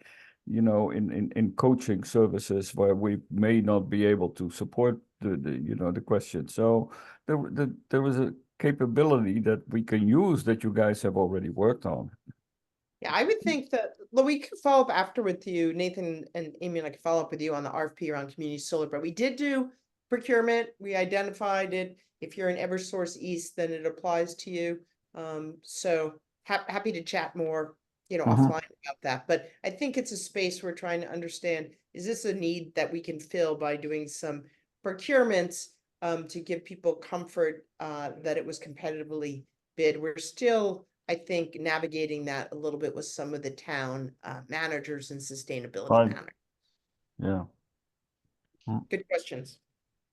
in coaching services where we may not be able to support the question. So there is a capability that we can use that you guys have already worked on. Yeah, I would think that, well, we could follow up after with you, Nathan and Amy, and I could follow up with you on the RFP around community solar, but we did do procurement. We identified it. If you're in Eversource East, then it applies to you. So happy to chat more, offline about that. But I think it's a space we're trying to understand, is this a need that we can fill by doing some procurements to give people comfort that it was competitively bid? We're still, I think, navigating that a little bit with some of the town managers and sustainability Right. managers. Yeah. Good questions.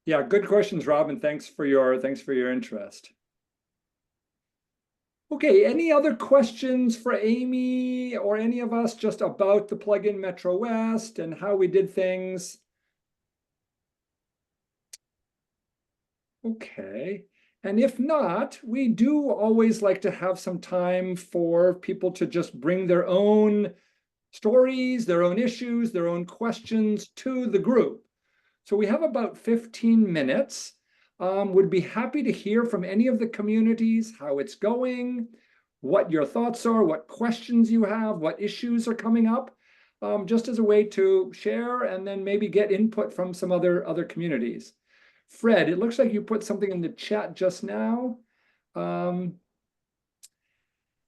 Yeah, good questions, Robin. Thanks for your interest. Okay, any other questions for Amy or any of us just about the plugin Metrowest and how we did things? Okay. And if not, we do always like to have some time for people to just bring their own stories, their own issues, their own questions to the group. So we have about 15 minutes. Would be happy to hear from any of the communities, how it's going, what your thoughts are, what questions you have, what issues are coming up, just as a way to share and then maybe get input from some other communities. Fred, it looks like you put something in the chat just now.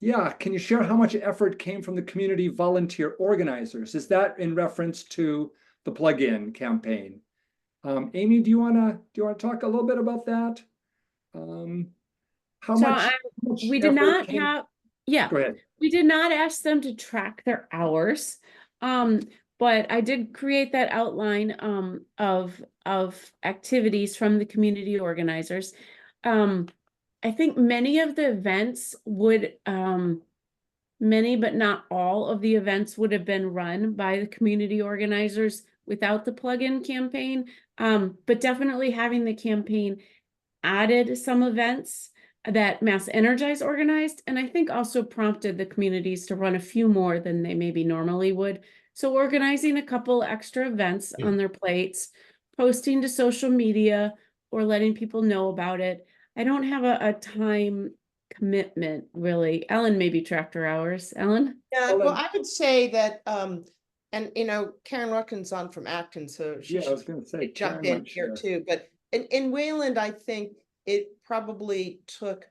Yeah, can you share how much effort came from the community volunteer organizers? Is that in reference to the plugin campaign? Amy, do you wanna talk a little bit about that? How much we did not have, Go ahead. we did not ask them to track their hours. But I did create that outline of activities from the community organizers. I think many of the events would, many but not all of the events would have been run by the community organizers without the plugin campaign. But definitely having the campaign added some events that MassEnergize organized, and I think also prompted the communities to run a few more than they maybe normally would. So organizing a couple extra events on their plates, posting to social media, or letting people know about it. I don't have a time commitment, really. Ellen maybe tracked her hours. Ellen? Yeah, well, I would say that, and Karen Ruckin's on from Acton, so she I was going to say jump Karen in might here share. too. But in Wayland, I think it probably took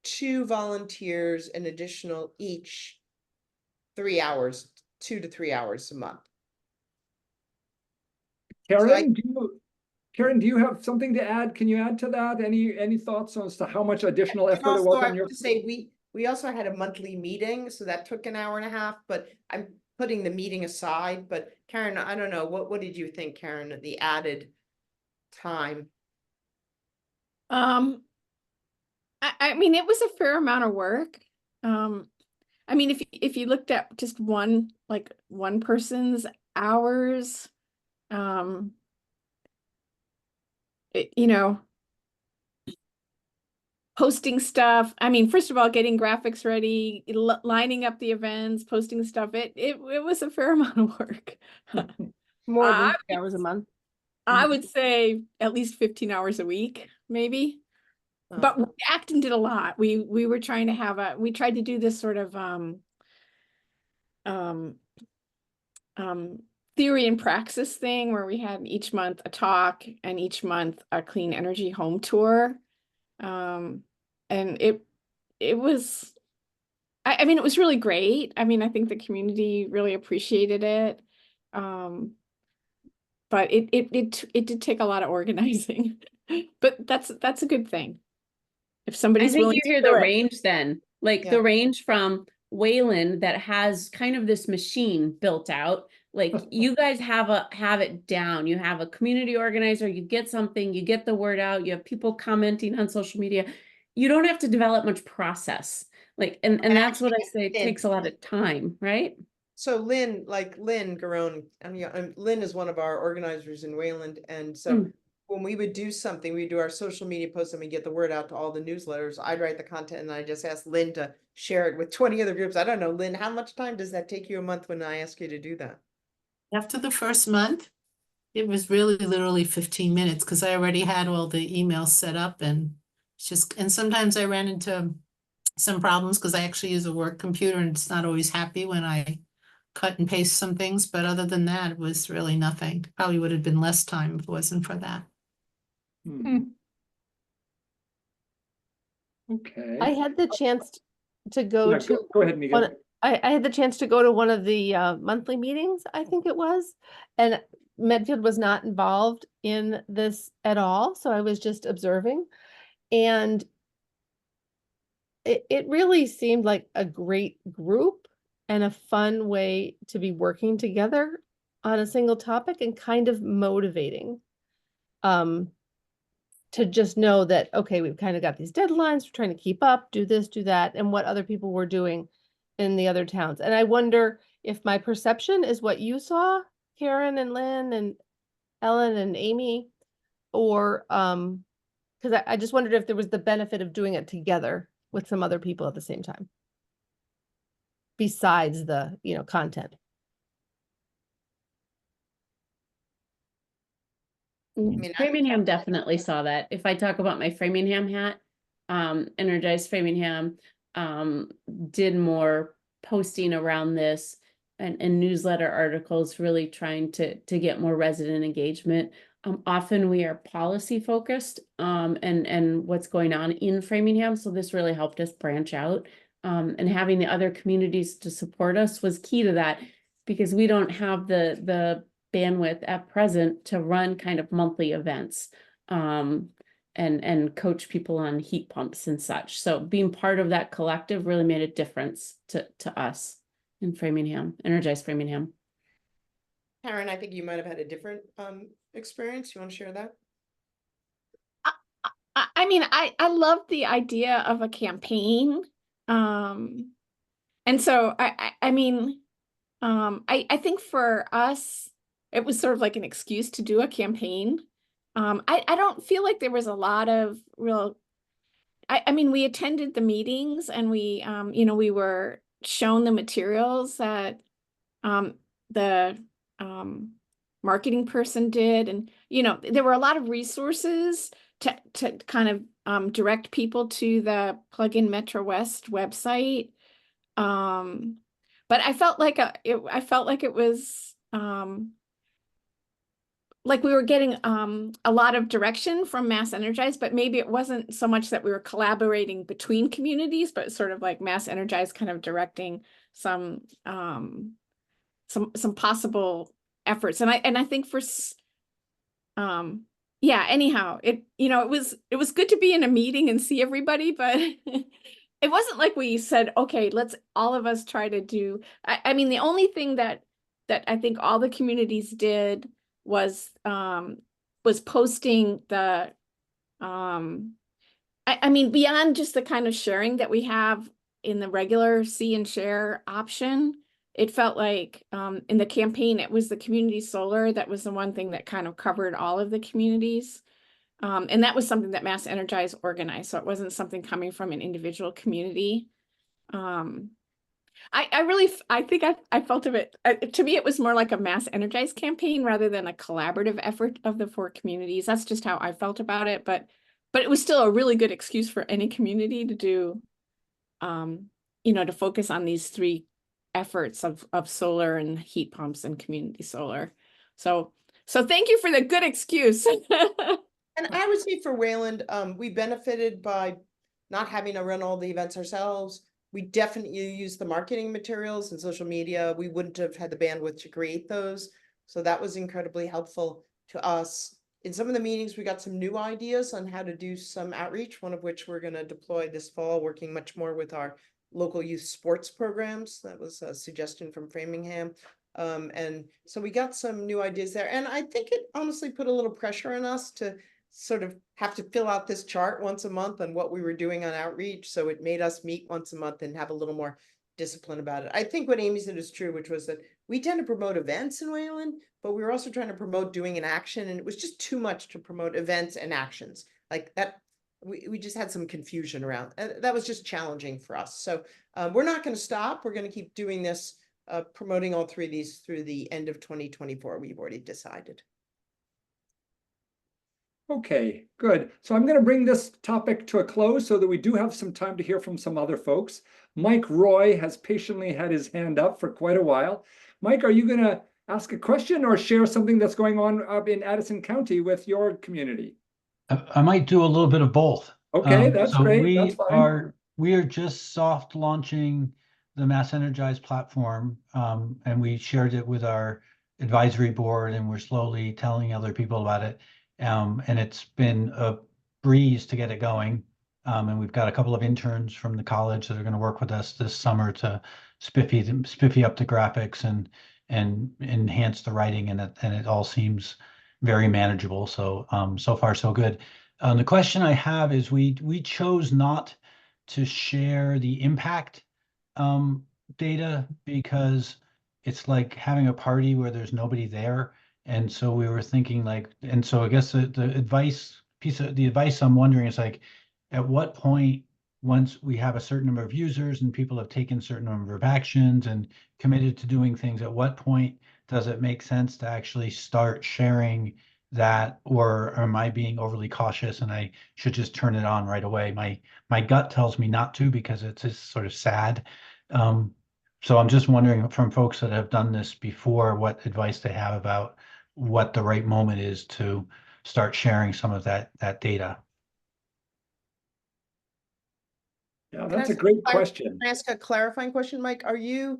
2 volunteers an additional each 3 hours, 2 to 3 hours a month. Karen, do you have something to add? Can you add to that? Any thoughts as to how much additional effort it was I on your? have to say we also had a monthly meeting, so that took an hour and a half. But I'm putting the meeting aside. But Karen, I don't know, what did you think, Karen, the added time? I mean, it was a fair amount of work. I mean, if you looked at just one person's hours, posting stuff. I mean, first of all, getting graphics ready, lining up the events, posting stuff. It was a fair amount of work. More than 3 hours a month. I would say at least 15 hours a week, maybe. But Acton did a lot. We were trying to we tried to do this sort of theory and praxis thing where we had each month a talk and each month a clean energy home tour. And it was, I mean, it was really great. I mean, I think the community really appreciated it. But it did take a lot of organizing, but that's a good thing. If somebody's I think willing you to hear do the it. range then, like the range from Wayland that has kind of this machine built out. Like you guys have it down. You have a community organizer, you get something, you get the word out, you have people commenting on social media. You don't have to develop much process. Like, and that's what I say, it takes a lot of time, right? So Lynn Garone, Lynn is one of our organizers in Wayland. And so when we would do something, we do our social media posts and we get the word out to all the newsletters. I'd write the content and I just ask Lynn to share it with 20 other groups. I don't know, Lynn, how much time does that take you a month when I ask you to do that? After the first month, it was really literally 15 minutes because I already had all the emails set up and sometimes I ran into some problems because I actually use a work computer and it's not always happy when I cut and paste some things. But other than that, it was really nothing. Probably would have been less time if it wasn't for that. Okay. I had the chance to go Yeah, to go ahead, Megan. I had the chance to go to one of the monthly meetings, I think it was, and Medfield was not involved in this at all, so I was just observing. And it really seemed like a great group and a fun way to be working together on a single topic and kind of motivating. To just know that, okay, we've kind of got these deadlines, we're trying to keep up, do this, do that, and what other people were doing in the other towns. And I wonder if my perception is what you saw, Karen and Lynn and Ellen and Amy, or because I just wondered if there was the benefit of doing it together with some other people at the same time, besides the, content. Framingham definitely saw that. If I talk about my Framingham hat, Energize Framingham did more posting around this and newsletter articles, really trying to get more resident engagement. Often we are policy focused and what's going on in Framingham. So this really helped us branch out. And having the other communities to support us was key to that, because we don't have the bandwidth at present to run kind of monthly events and coach people on heat pumps and such. So being part of that collective really made a difference to us in Framingham, Energize Framingham. Karen, I think you might have had a different experience. You want to share that? I mean, I love the idea of a campaign. And so I mean, I think for us, it was sort of like an excuse to do a campaign. I don't feel like there was a lot of real, I mean, we attended the meetings and we, we were shown the materials that the marketing person did. And, there were a lot of resources to kind of direct people to the PlugIN Metrowest website. But I felt like it was like we were getting a lot of direction from MassEnergize, but maybe it wasn't so much that we were collaborating between communities, but sort of like MassEnergize kind of directing some possible efforts. And I think for yeah, anyhow, it was good to be in a meeting and see everybody, but it wasn't like we said, okay, let's all of us try to do. I mean, the only thing that I think all the communities did was posting the I mean, beyond just the kind of sharing that we have in the regular see and share option, it felt like in the campaign, it was the community solar that was the one thing that kind of covered all of the communities. And that was something that MassEnergize organized. So it wasn't something coming from an individual community. I think I felt of it, to me, it was more like a MassEnergize campaign rather than a collaborative effort of the 4 communities. That's just how I felt about it. But it was still a really good excuse for any community to do, to focus on these 3 efforts of solar and heat pumps and community solar. So thank you for the good excuse. And I would say for Wayland, we benefited by not having to run all the events ourselves. We definitely use the marketing materials and social media. We wouldn't have had the bandwidth to create those. So that was incredibly helpful to us. In some of the meetings, we got some new ideas on how to do some outreach, one of which we're going to deploy this fall, working much more with our local youth sports programs. That was a suggestion from Framingham. And so we got some new ideas there. And I think it honestly put a little pressure on us to sort of have to fill out this chart once a month on what we were doing on outreach. So it made us meet once a month and have a little more discipline about it. I think what Amy said is true, which was that we tend to promote events in Wayland, but we were also trying to promote doing an action. And it was just too much to promote events and actions like that. We just had some confusion around that was just challenging for us. So we're not going to stop. We're going to keep doing this, promoting all 3 of these through the end of 2024. We've already decided. Okay, good. So I'm going to bring this topic to a close so that we do have some time to hear from some other folks. Mike Roy has patiently had his hand up for quite a while. Mike, are you going to ask a question or share something that's going on up in Addison County with your community? I might do a little bit of both. Okay, that's so great. That's fine. we are just soft launching the MassEnergize platform, and we shared it with our advisory board, and we're slowly telling other people about it. And it's been a breeze to get it going. And we've got a couple of interns from the college that are going to work with us this summer to spiffy up the graphics and enhance the writing, and it all seems very manageable. So so far so good. The question I have is we chose not to share the impact data because it's like having a party where there's nobody there. And so we were thinking like, and so I guess the advice I'm wondering is like, at what point, once we have a certain number of users and people have taken a certain number of actions and committed to doing things, at what point does it make sense to actually start sharing that, or am I being overly cautious and I should just turn it on right away? My gut tells me not to because it's just sort of sad. So I'm just wondering from folks that have done this before, what advice they have about what the right moment is to start sharing some of that data. Yeah, that's a great question. Can I ask a clarifying question, Mike? Are you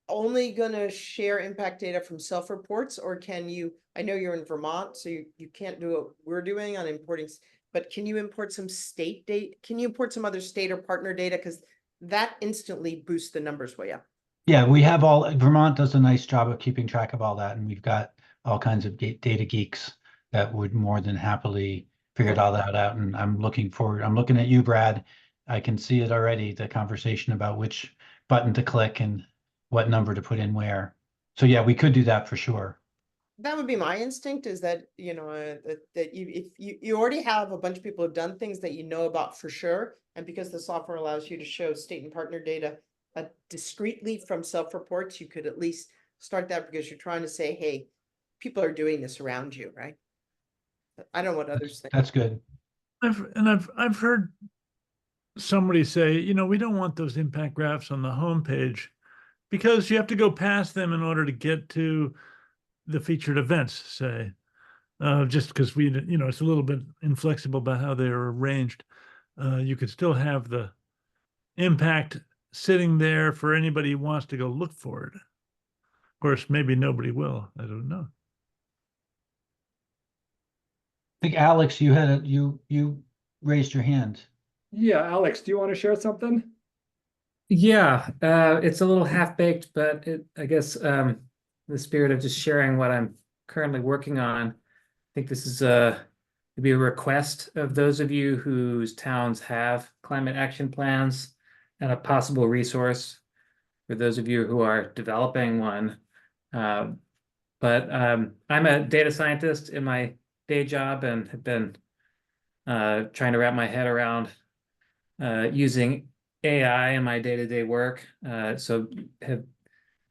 only going to share impact data from self-reports, or can you, I know you're in Vermont, so you can't do what we're doing on importing, but can you import some state data? Can you import some other state or partner data? Because that instantly boosts the numbers way up. Yeah, Vermont does a nice job of keeping track of all that, and we've got all kinds of data geeks that would more than happily figure all that out. And I'm looking at you, Brad. I can see it already, the conversation about which button to click and what number to put in where. So yeah, we could do that for sure. That would be my instinct, is that, that if you already have a bunch of people who've done things that you know about for sure, and because the software allows you to show state and partner data discreetly from self-reports, you could at least start that, because you're trying to say, hey, people are doing this around you, right? I don't know what others think. That's good. I've heard somebody say, we don't want those impact graphs on the homepage because you have to go past them in order to get to the featured events, say, just because it's a little bit inflexible about how they're arranged. You could still have the impact sitting there for anybody who wants to go look for it. Of course, maybe nobody will. I don't know. I think Alex, you raised your hand. Yeah, Alex, do you want to share something? Yeah, it's a little half-baked, but I guess the spirit of just sharing what I'm currently working on. I think this is maybe a request of those of you whose towns have climate action plans, and a possible resource for those of you who are developing one. But I'm a data scientist in my day job and have been trying to wrap my head around using AI in my day-to-day work. So have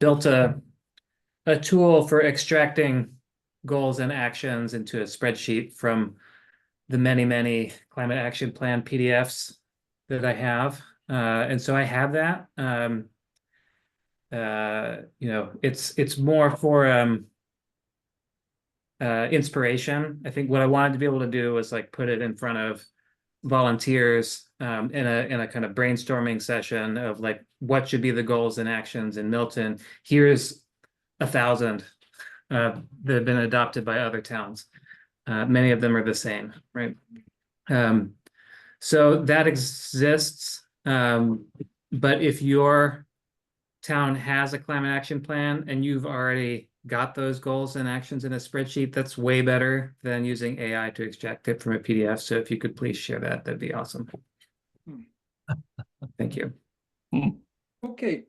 built a tool for extracting goals and actions into a spreadsheet from the many climate action plan PDFs that I have. And so I have that. It's more for inspiration. I think what I wanted to be able to do was like put it in front of volunteers in a kind of brainstorming session of like, what should be the goals and actions in Milton. Here's 1,000 that have been adopted by other towns. Many of them are the same, right? So that exists. But if your town has a climate action plan and you've already got those goals and actions in a spreadsheet, that's way better than using AI to extract it from a PDF. So if you could please share that, that'd be awesome. Thank you. Okay,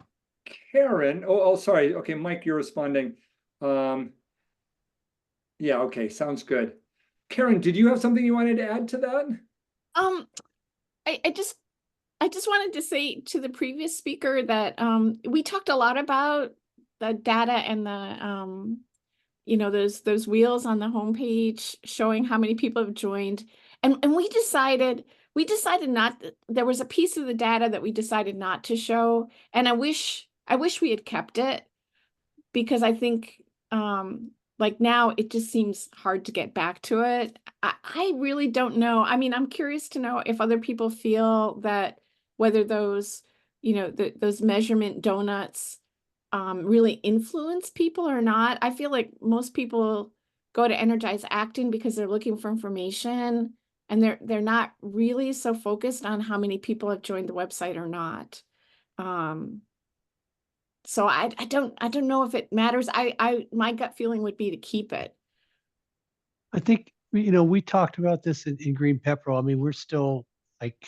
Karen. Oh, sorry. Okay, Mike, you're responding. Yeah, okay, sounds good. Karen, did you have something you wanted to add to that? I just wanted to say to the previous speaker that we talked a lot about the data and you know, those wheels on the homepage showing how many people have joined. And we decided not, there was a piece of the data that we decided not to show. And I wish we had kept it, because I think like now it just seems hard to get back to it. I really don't know. I mean, I'm curious to know if other people feel that whether those, you know, those measurement donuts really influence people or not. I feel like most people go to Energize Acton because they're looking for information, and they're not really so focused on how many people have joined the website or not. So I don't know if it matters. My gut feeling would be to keep it. I think, you know, we talked about this in Green Pepperell. I mean, we're still like,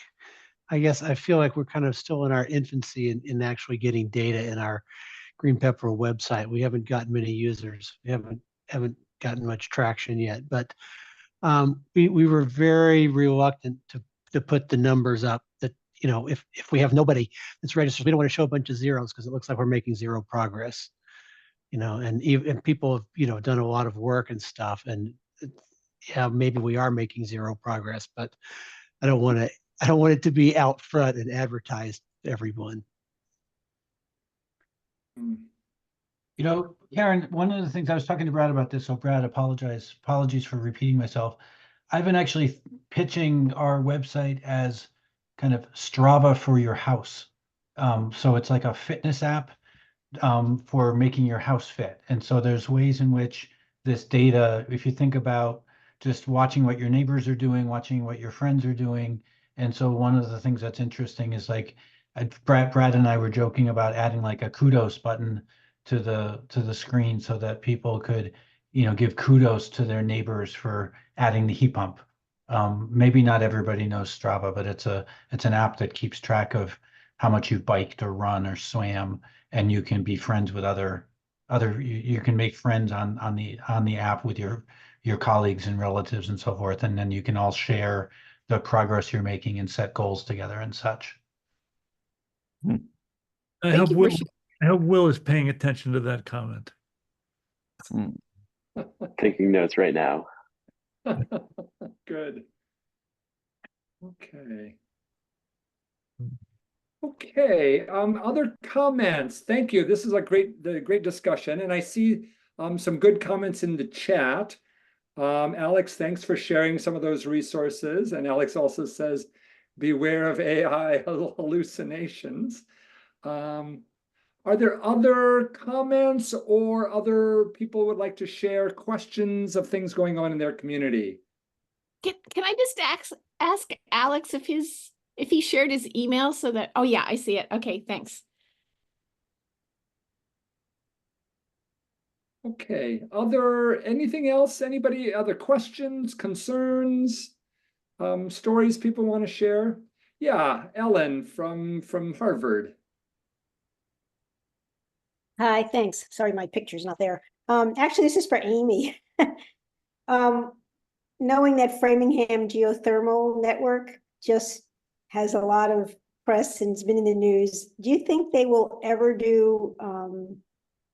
I guess I feel like we're kind of still in our infancy in actually getting data in our Green Pepperell website. We haven't gotten many users. We haven't gotten much traction yet, but we were very reluctant to put the numbers up that, you know, if we have nobody that's registered, we don't want to show a bunch of zeros because it looks like we're making zero progress, you know, and even people have, you know, done a lot of work and stuff, and yeah, maybe we are making zero progress, but I don't want it to be out front and advertised to everyone. You know, Karen, one of the things I was talking to Brad about this, so Brad, apologies for repeating myself. I've been actually pitching our website as kind of Strava for your house. So it's like a fitness app for making your house fit. And so there's ways in which this data, if you think about just watching what your neighbors are doing, watching what your friends are doing. And so one of the things that's interesting is like Brad and I were joking about adding like a kudos button to the screen so that people could, you know, give kudos to their neighbors for adding the heat pump. Maybe not everybody knows Strava, but it's an app that keeps track of how much you've biked or run or swam, and you can be friends with you can make friends on the app with your colleagues and relatives and so forth, and then you can all share the progress you're making and set goals together and such. I hope Will is paying attention to that comment. Taking notes right now. Good. Okay. Okay. Other comments? Thank you. This is a great discussion, and I see some good comments in the chat. Alex, thanks for sharing some of those resources. And Alex also says, beware of AI hallucinations. Are there other comments or other people would like to share questions of things going on in their community? Can I just ask Alex if he shared his email so that, oh yeah, I see it. Okay, thanks. Okay, anything else? Anybody, other questions, concerns, stories people want to share? Yeah, Ellen from Harvard. Hi, thanks. Sorry, my picture's not there. Actually, this is for Amy. Knowing that Framingham Geothermal Network just has a lot of press and it's been in the news, do you think they will ever do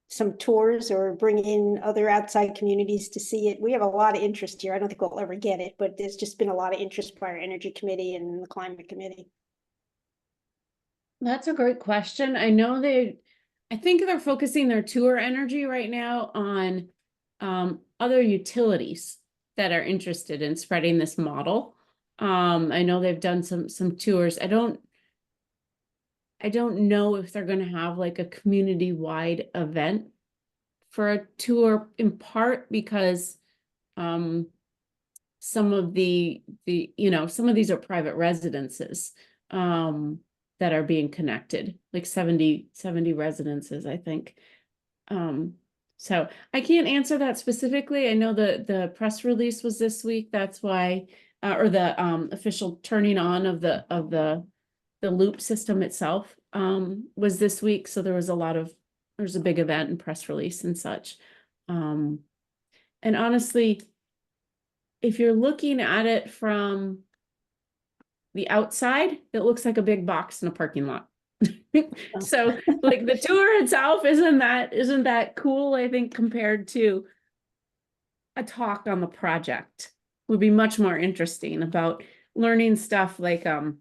some tours or bring in other outside communities to see it? We have a lot of interest here. I don't think we'll ever get it, but there's just been a lot of interest by our Energy Committee and the Climate Committee. That's a great question. I think they're focusing their tour energy right now on other utilities that are interested in spreading this model. I know they've done some tours. I don't know if they're going to have like a community-wide event for a tour, in part because some of these are private residences that are being connected, like 70 residences, I think. So I can't answer that specifically. I know the press release was this week. That's why, or the official turning on of the loop system itself was this week. So there's a big event and press release and such. And honestly, if you're looking at it from the outside, it looks like a big box in a parking lot. So like the tour itself isn't that cool, I think, compared to a talk on the project would be much more interesting about learning stuff like our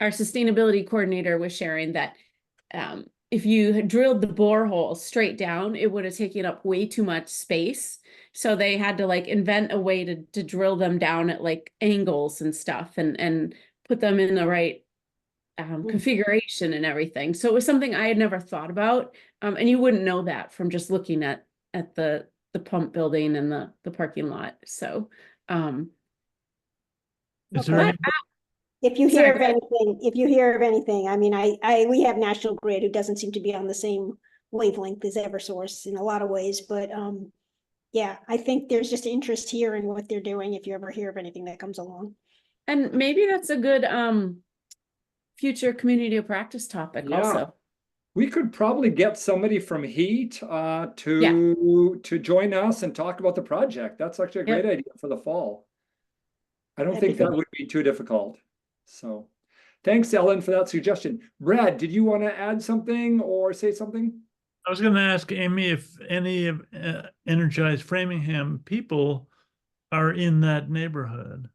sustainability coordinator was sharing that if you had drilled the borehole straight down, it would have taken up way too much space. So they had to like invent a way to drill them down at like angles and stuff and put them in the right configuration and everything. So it was something I had never thought about. And you wouldn't know that from just looking at the pump building and the parking lot. So Is there any, If you Sorry, hear of anything, I mean, we have National Grid, who doesn't seem to be on the same wavelength as Eversource in a lot of ways, but yeah, I think there's just interest here in what they're doing if you ever hear of anything that comes along. and maybe that's a good future community of practice topic Yeah. also. We could probably get somebody from Heat to join us and talk about the project. That's actually a great idea for the fall. I don't think that would be too difficult. So thanks, Ellen, for that suggestion. Brad, did you want to add something or say something? I was going to ask Amy if any of Energize Framingham people are in that neighborhood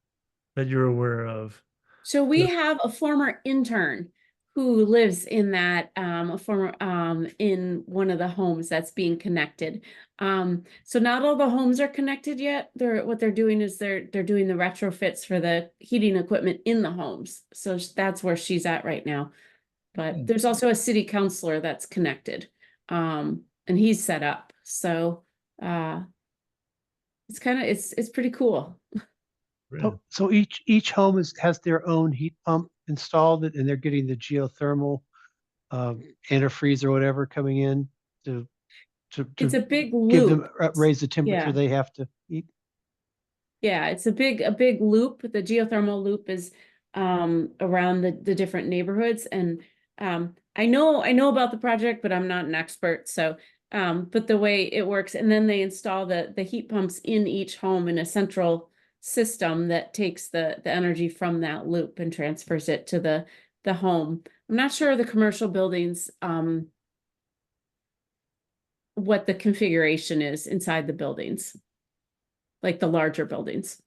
that you're aware of. So we have a former intern who lives in that in one of the homes that's being connected. So not all the homes are connected yet. What they're doing is they're doing the retrofits for the heating equipment in the homes. So that's where she's at right now. But there's also a city councilor that's connected. And he's set up. So it's pretty cool. So each home has their own heat pump installed, and they're getting the geothermal antifreeze or whatever coming in to It's a big give them loop. raise the temperature Yeah. they have to eat. Yeah, it's a big loop. The geothermal loop is around the different neighborhoods. And I know about the project, but I'm not an expert. So but the way it works, and then they install the heat pumps in each home in a central system that takes the energy from that loop and transfers it to the home. I'm not sure the commercial buildings what the configuration is inside the buildings, like the larger buildings.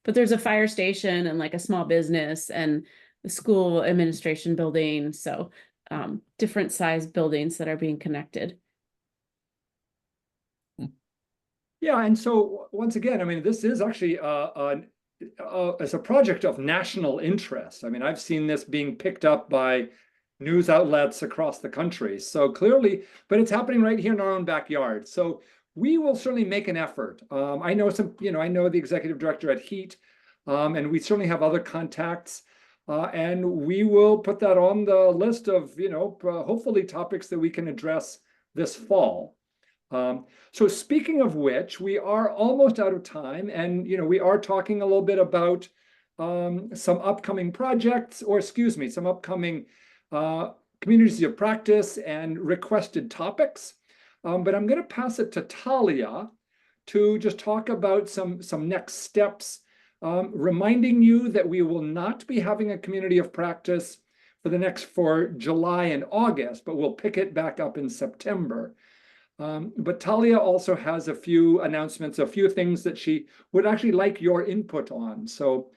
But there's a fire station and like a small business and the school administration building. So different size buildings that are being connected. Yeah, and so once again, I mean, this is actually as a project of national interest. I mean, I've seen this being picked up by news outlets across the country. So clearly, but it's happening right here in our own backyard. So we will certainly make an effort. I know I know the executive director at Heat, and we certainly have other contacts. And we will put that on the list of, hopefully topics that we can address this fall. So speaking of which, we are almost out of time, and we are talking a little bit about some upcoming projects, or excuse me, some upcoming communities of practice and requested topics. But I'm going to pass it to Talia to just talk about some next steps, reminding you that we will not be having a community of practice for July and August, but we'll pick it back up in September. But Talia also has a few announcements, a few things that she would actually like your input on. So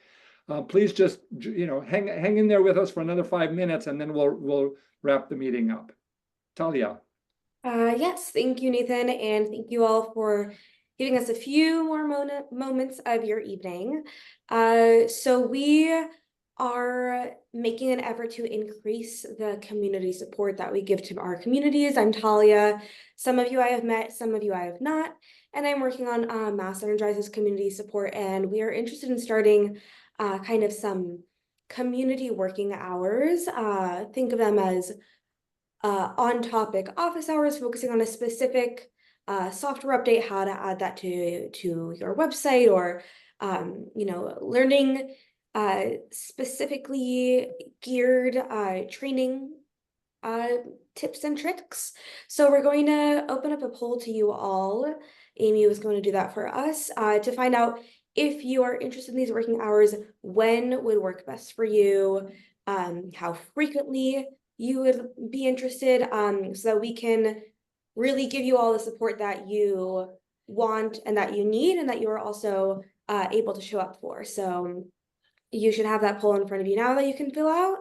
please just hang in there with us for another 5 minutes, and then we'll wrap the meeting up. Talia. Yes, thank you, Nathan, and thank you all for giving us a few more moments of your evening. So we are making an effort to increase the community support that we give to our communities. I'm Talia. Some of you I have met, some of you I have not, and I'm working on MassEnergize's community support, and we are interested in starting kind of some community working hours. Think of them as on-topic office hours, focusing on a specific software update, how to add that to your website, or learning specifically geared training tips and tricks. So we're going to open up a poll to you all. Amy was going to do that for us to find out if you are interested in these working hours, when would work best for you, how frequently you would be interested, so that we can really give you all the support that you want and that you need and that you are also able to show up for. So you should have that poll in front of you now that you can fill out.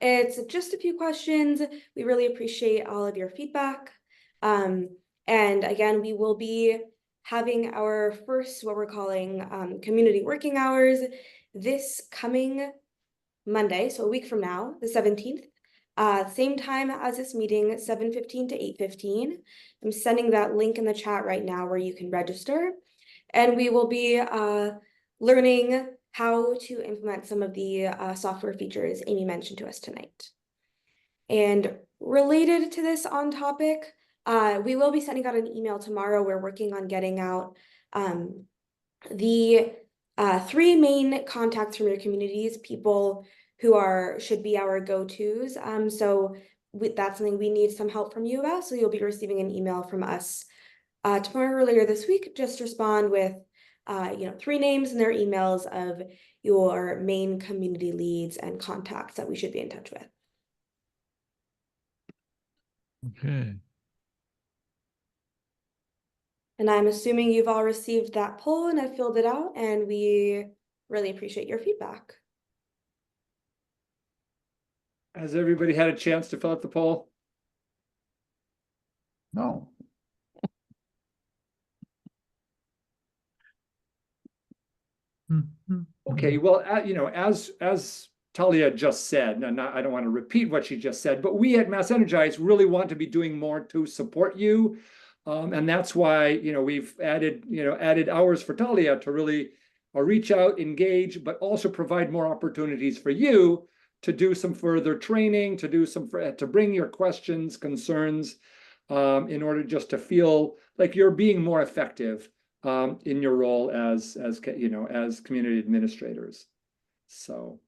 It's just a few questions. We really appreciate all of your feedback. And again, we will be having our first, what we're calling community working hours this coming Monday, so a week from now, the 17th. Same time as this meeting, 7:15 to 8:15. I'm sending that link in the chat right now where you can register. And we will be learning how to implement some of the software features Amy mentioned to us tonight. And related to this on topic, we will be sending out an email tomorrow. We're working on getting out the 3 main contacts from your communities, people who should be our go-tos. So that's something we need some help from you about. So you'll be receiving an email from us tomorrow or later this week. Just respond with 3 names and their emails of your main community leads and contacts that we should be in touch with. Okay. And I'm assuming you've all received that poll and have filled it out, and we really appreciate your feedback. Has everybody had a chance to fill out the poll? No. Okay, well, as Talia just said, and I don't want to repeat what she just said, but we at MassEnergize really want to be doing more to support you. And that's why, we've added hours for Talia to really reach out, engage, but also provide more opportunities for you to do some further training, to bring your questions, concerns, in order just to feel like you're being more effective in your role as community administrators. So.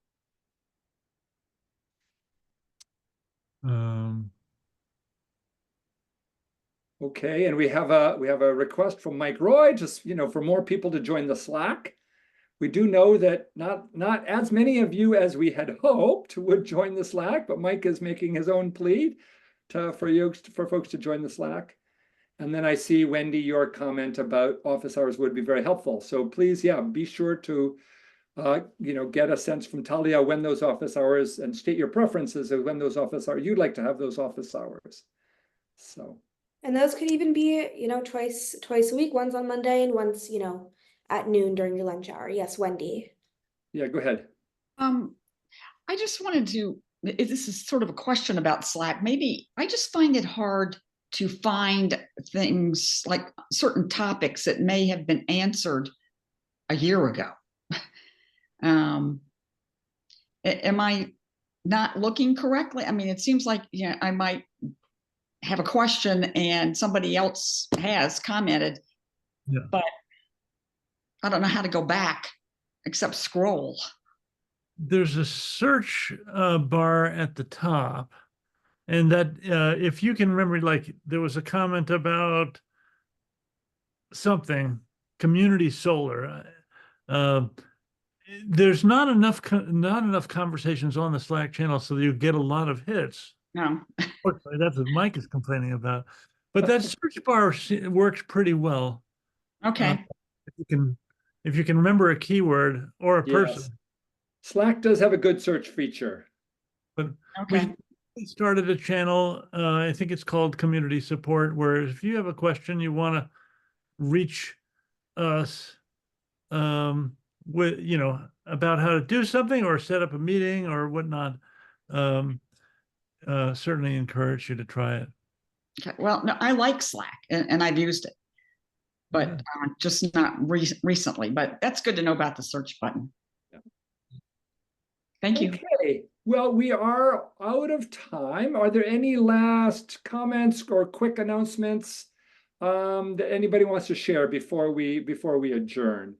Okay, and we have a request from Mike Roy, just for more people to join the Slack. We do know that not as many of you as we had hoped would join the Slack, but Mike is making his own plea for folks to join the Slack. And then I see, Wendy, your comment about office hours would be very helpful. So please, be sure to get a sense from Talia when those office hours, and state your preferences of when those office hours you'd like to have those office hours. So. And those could even be, twice a week. One's on Monday and one's, at noon during your lunch hour. Yes, Wendy. Yeah, go ahead. I just wanted to, this is sort of a question about Slack. Maybe I just find it hard to find things like certain topics that may have been answered a year ago. Am I not looking correctly? I mean, it seems like I might have a question and somebody else has commented, but I don't know how to go back except scroll. There's a search bar at the top, and that if you can remember, like there was a comment about something community solar. There's not enough conversations on the Slack channel so that you get a lot of hits. No. Unfortunately, that's what Mike is complaining about. But that search bar works pretty well. Okay. If you can remember a keyword or a person. Yes. Slack does have a good search feature. But we started a channel, I think it's called Community Support, where if you have a question you want to reach us with, about how to do something or set up a meeting or whatnot, certainly encourage you to try it. Okay. Well, no, I like Slack and I've used it, but just not recently. But that's good to know about the search button. Yeah. Thank you. Okay. Well, we are out of time. Are there any last comments or quick announcements that anybody wants to share before we adjourn?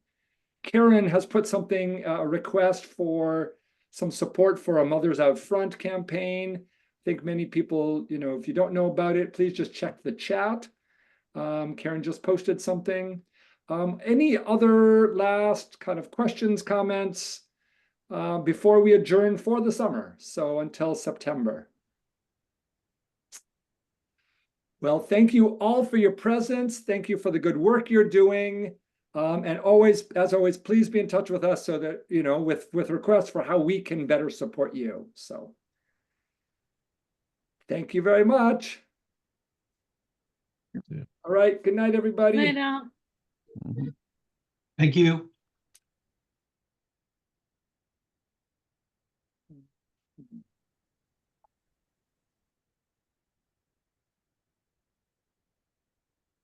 Karen has put something, a request for some support for a Mothers Out Front campaign. I think many people, if you don't know about it, please just check the chat. Karen just posted something. Any other last kind of questions, comments before we adjourn for the summer? So until September. Well, thank you all for your presence. Thank you for the good work you're doing. And always, as always, please be in touch with us so that, you know, with requests for how we can better support you. So thank you very much. All right. Good night, everybody. Night out. Thank you.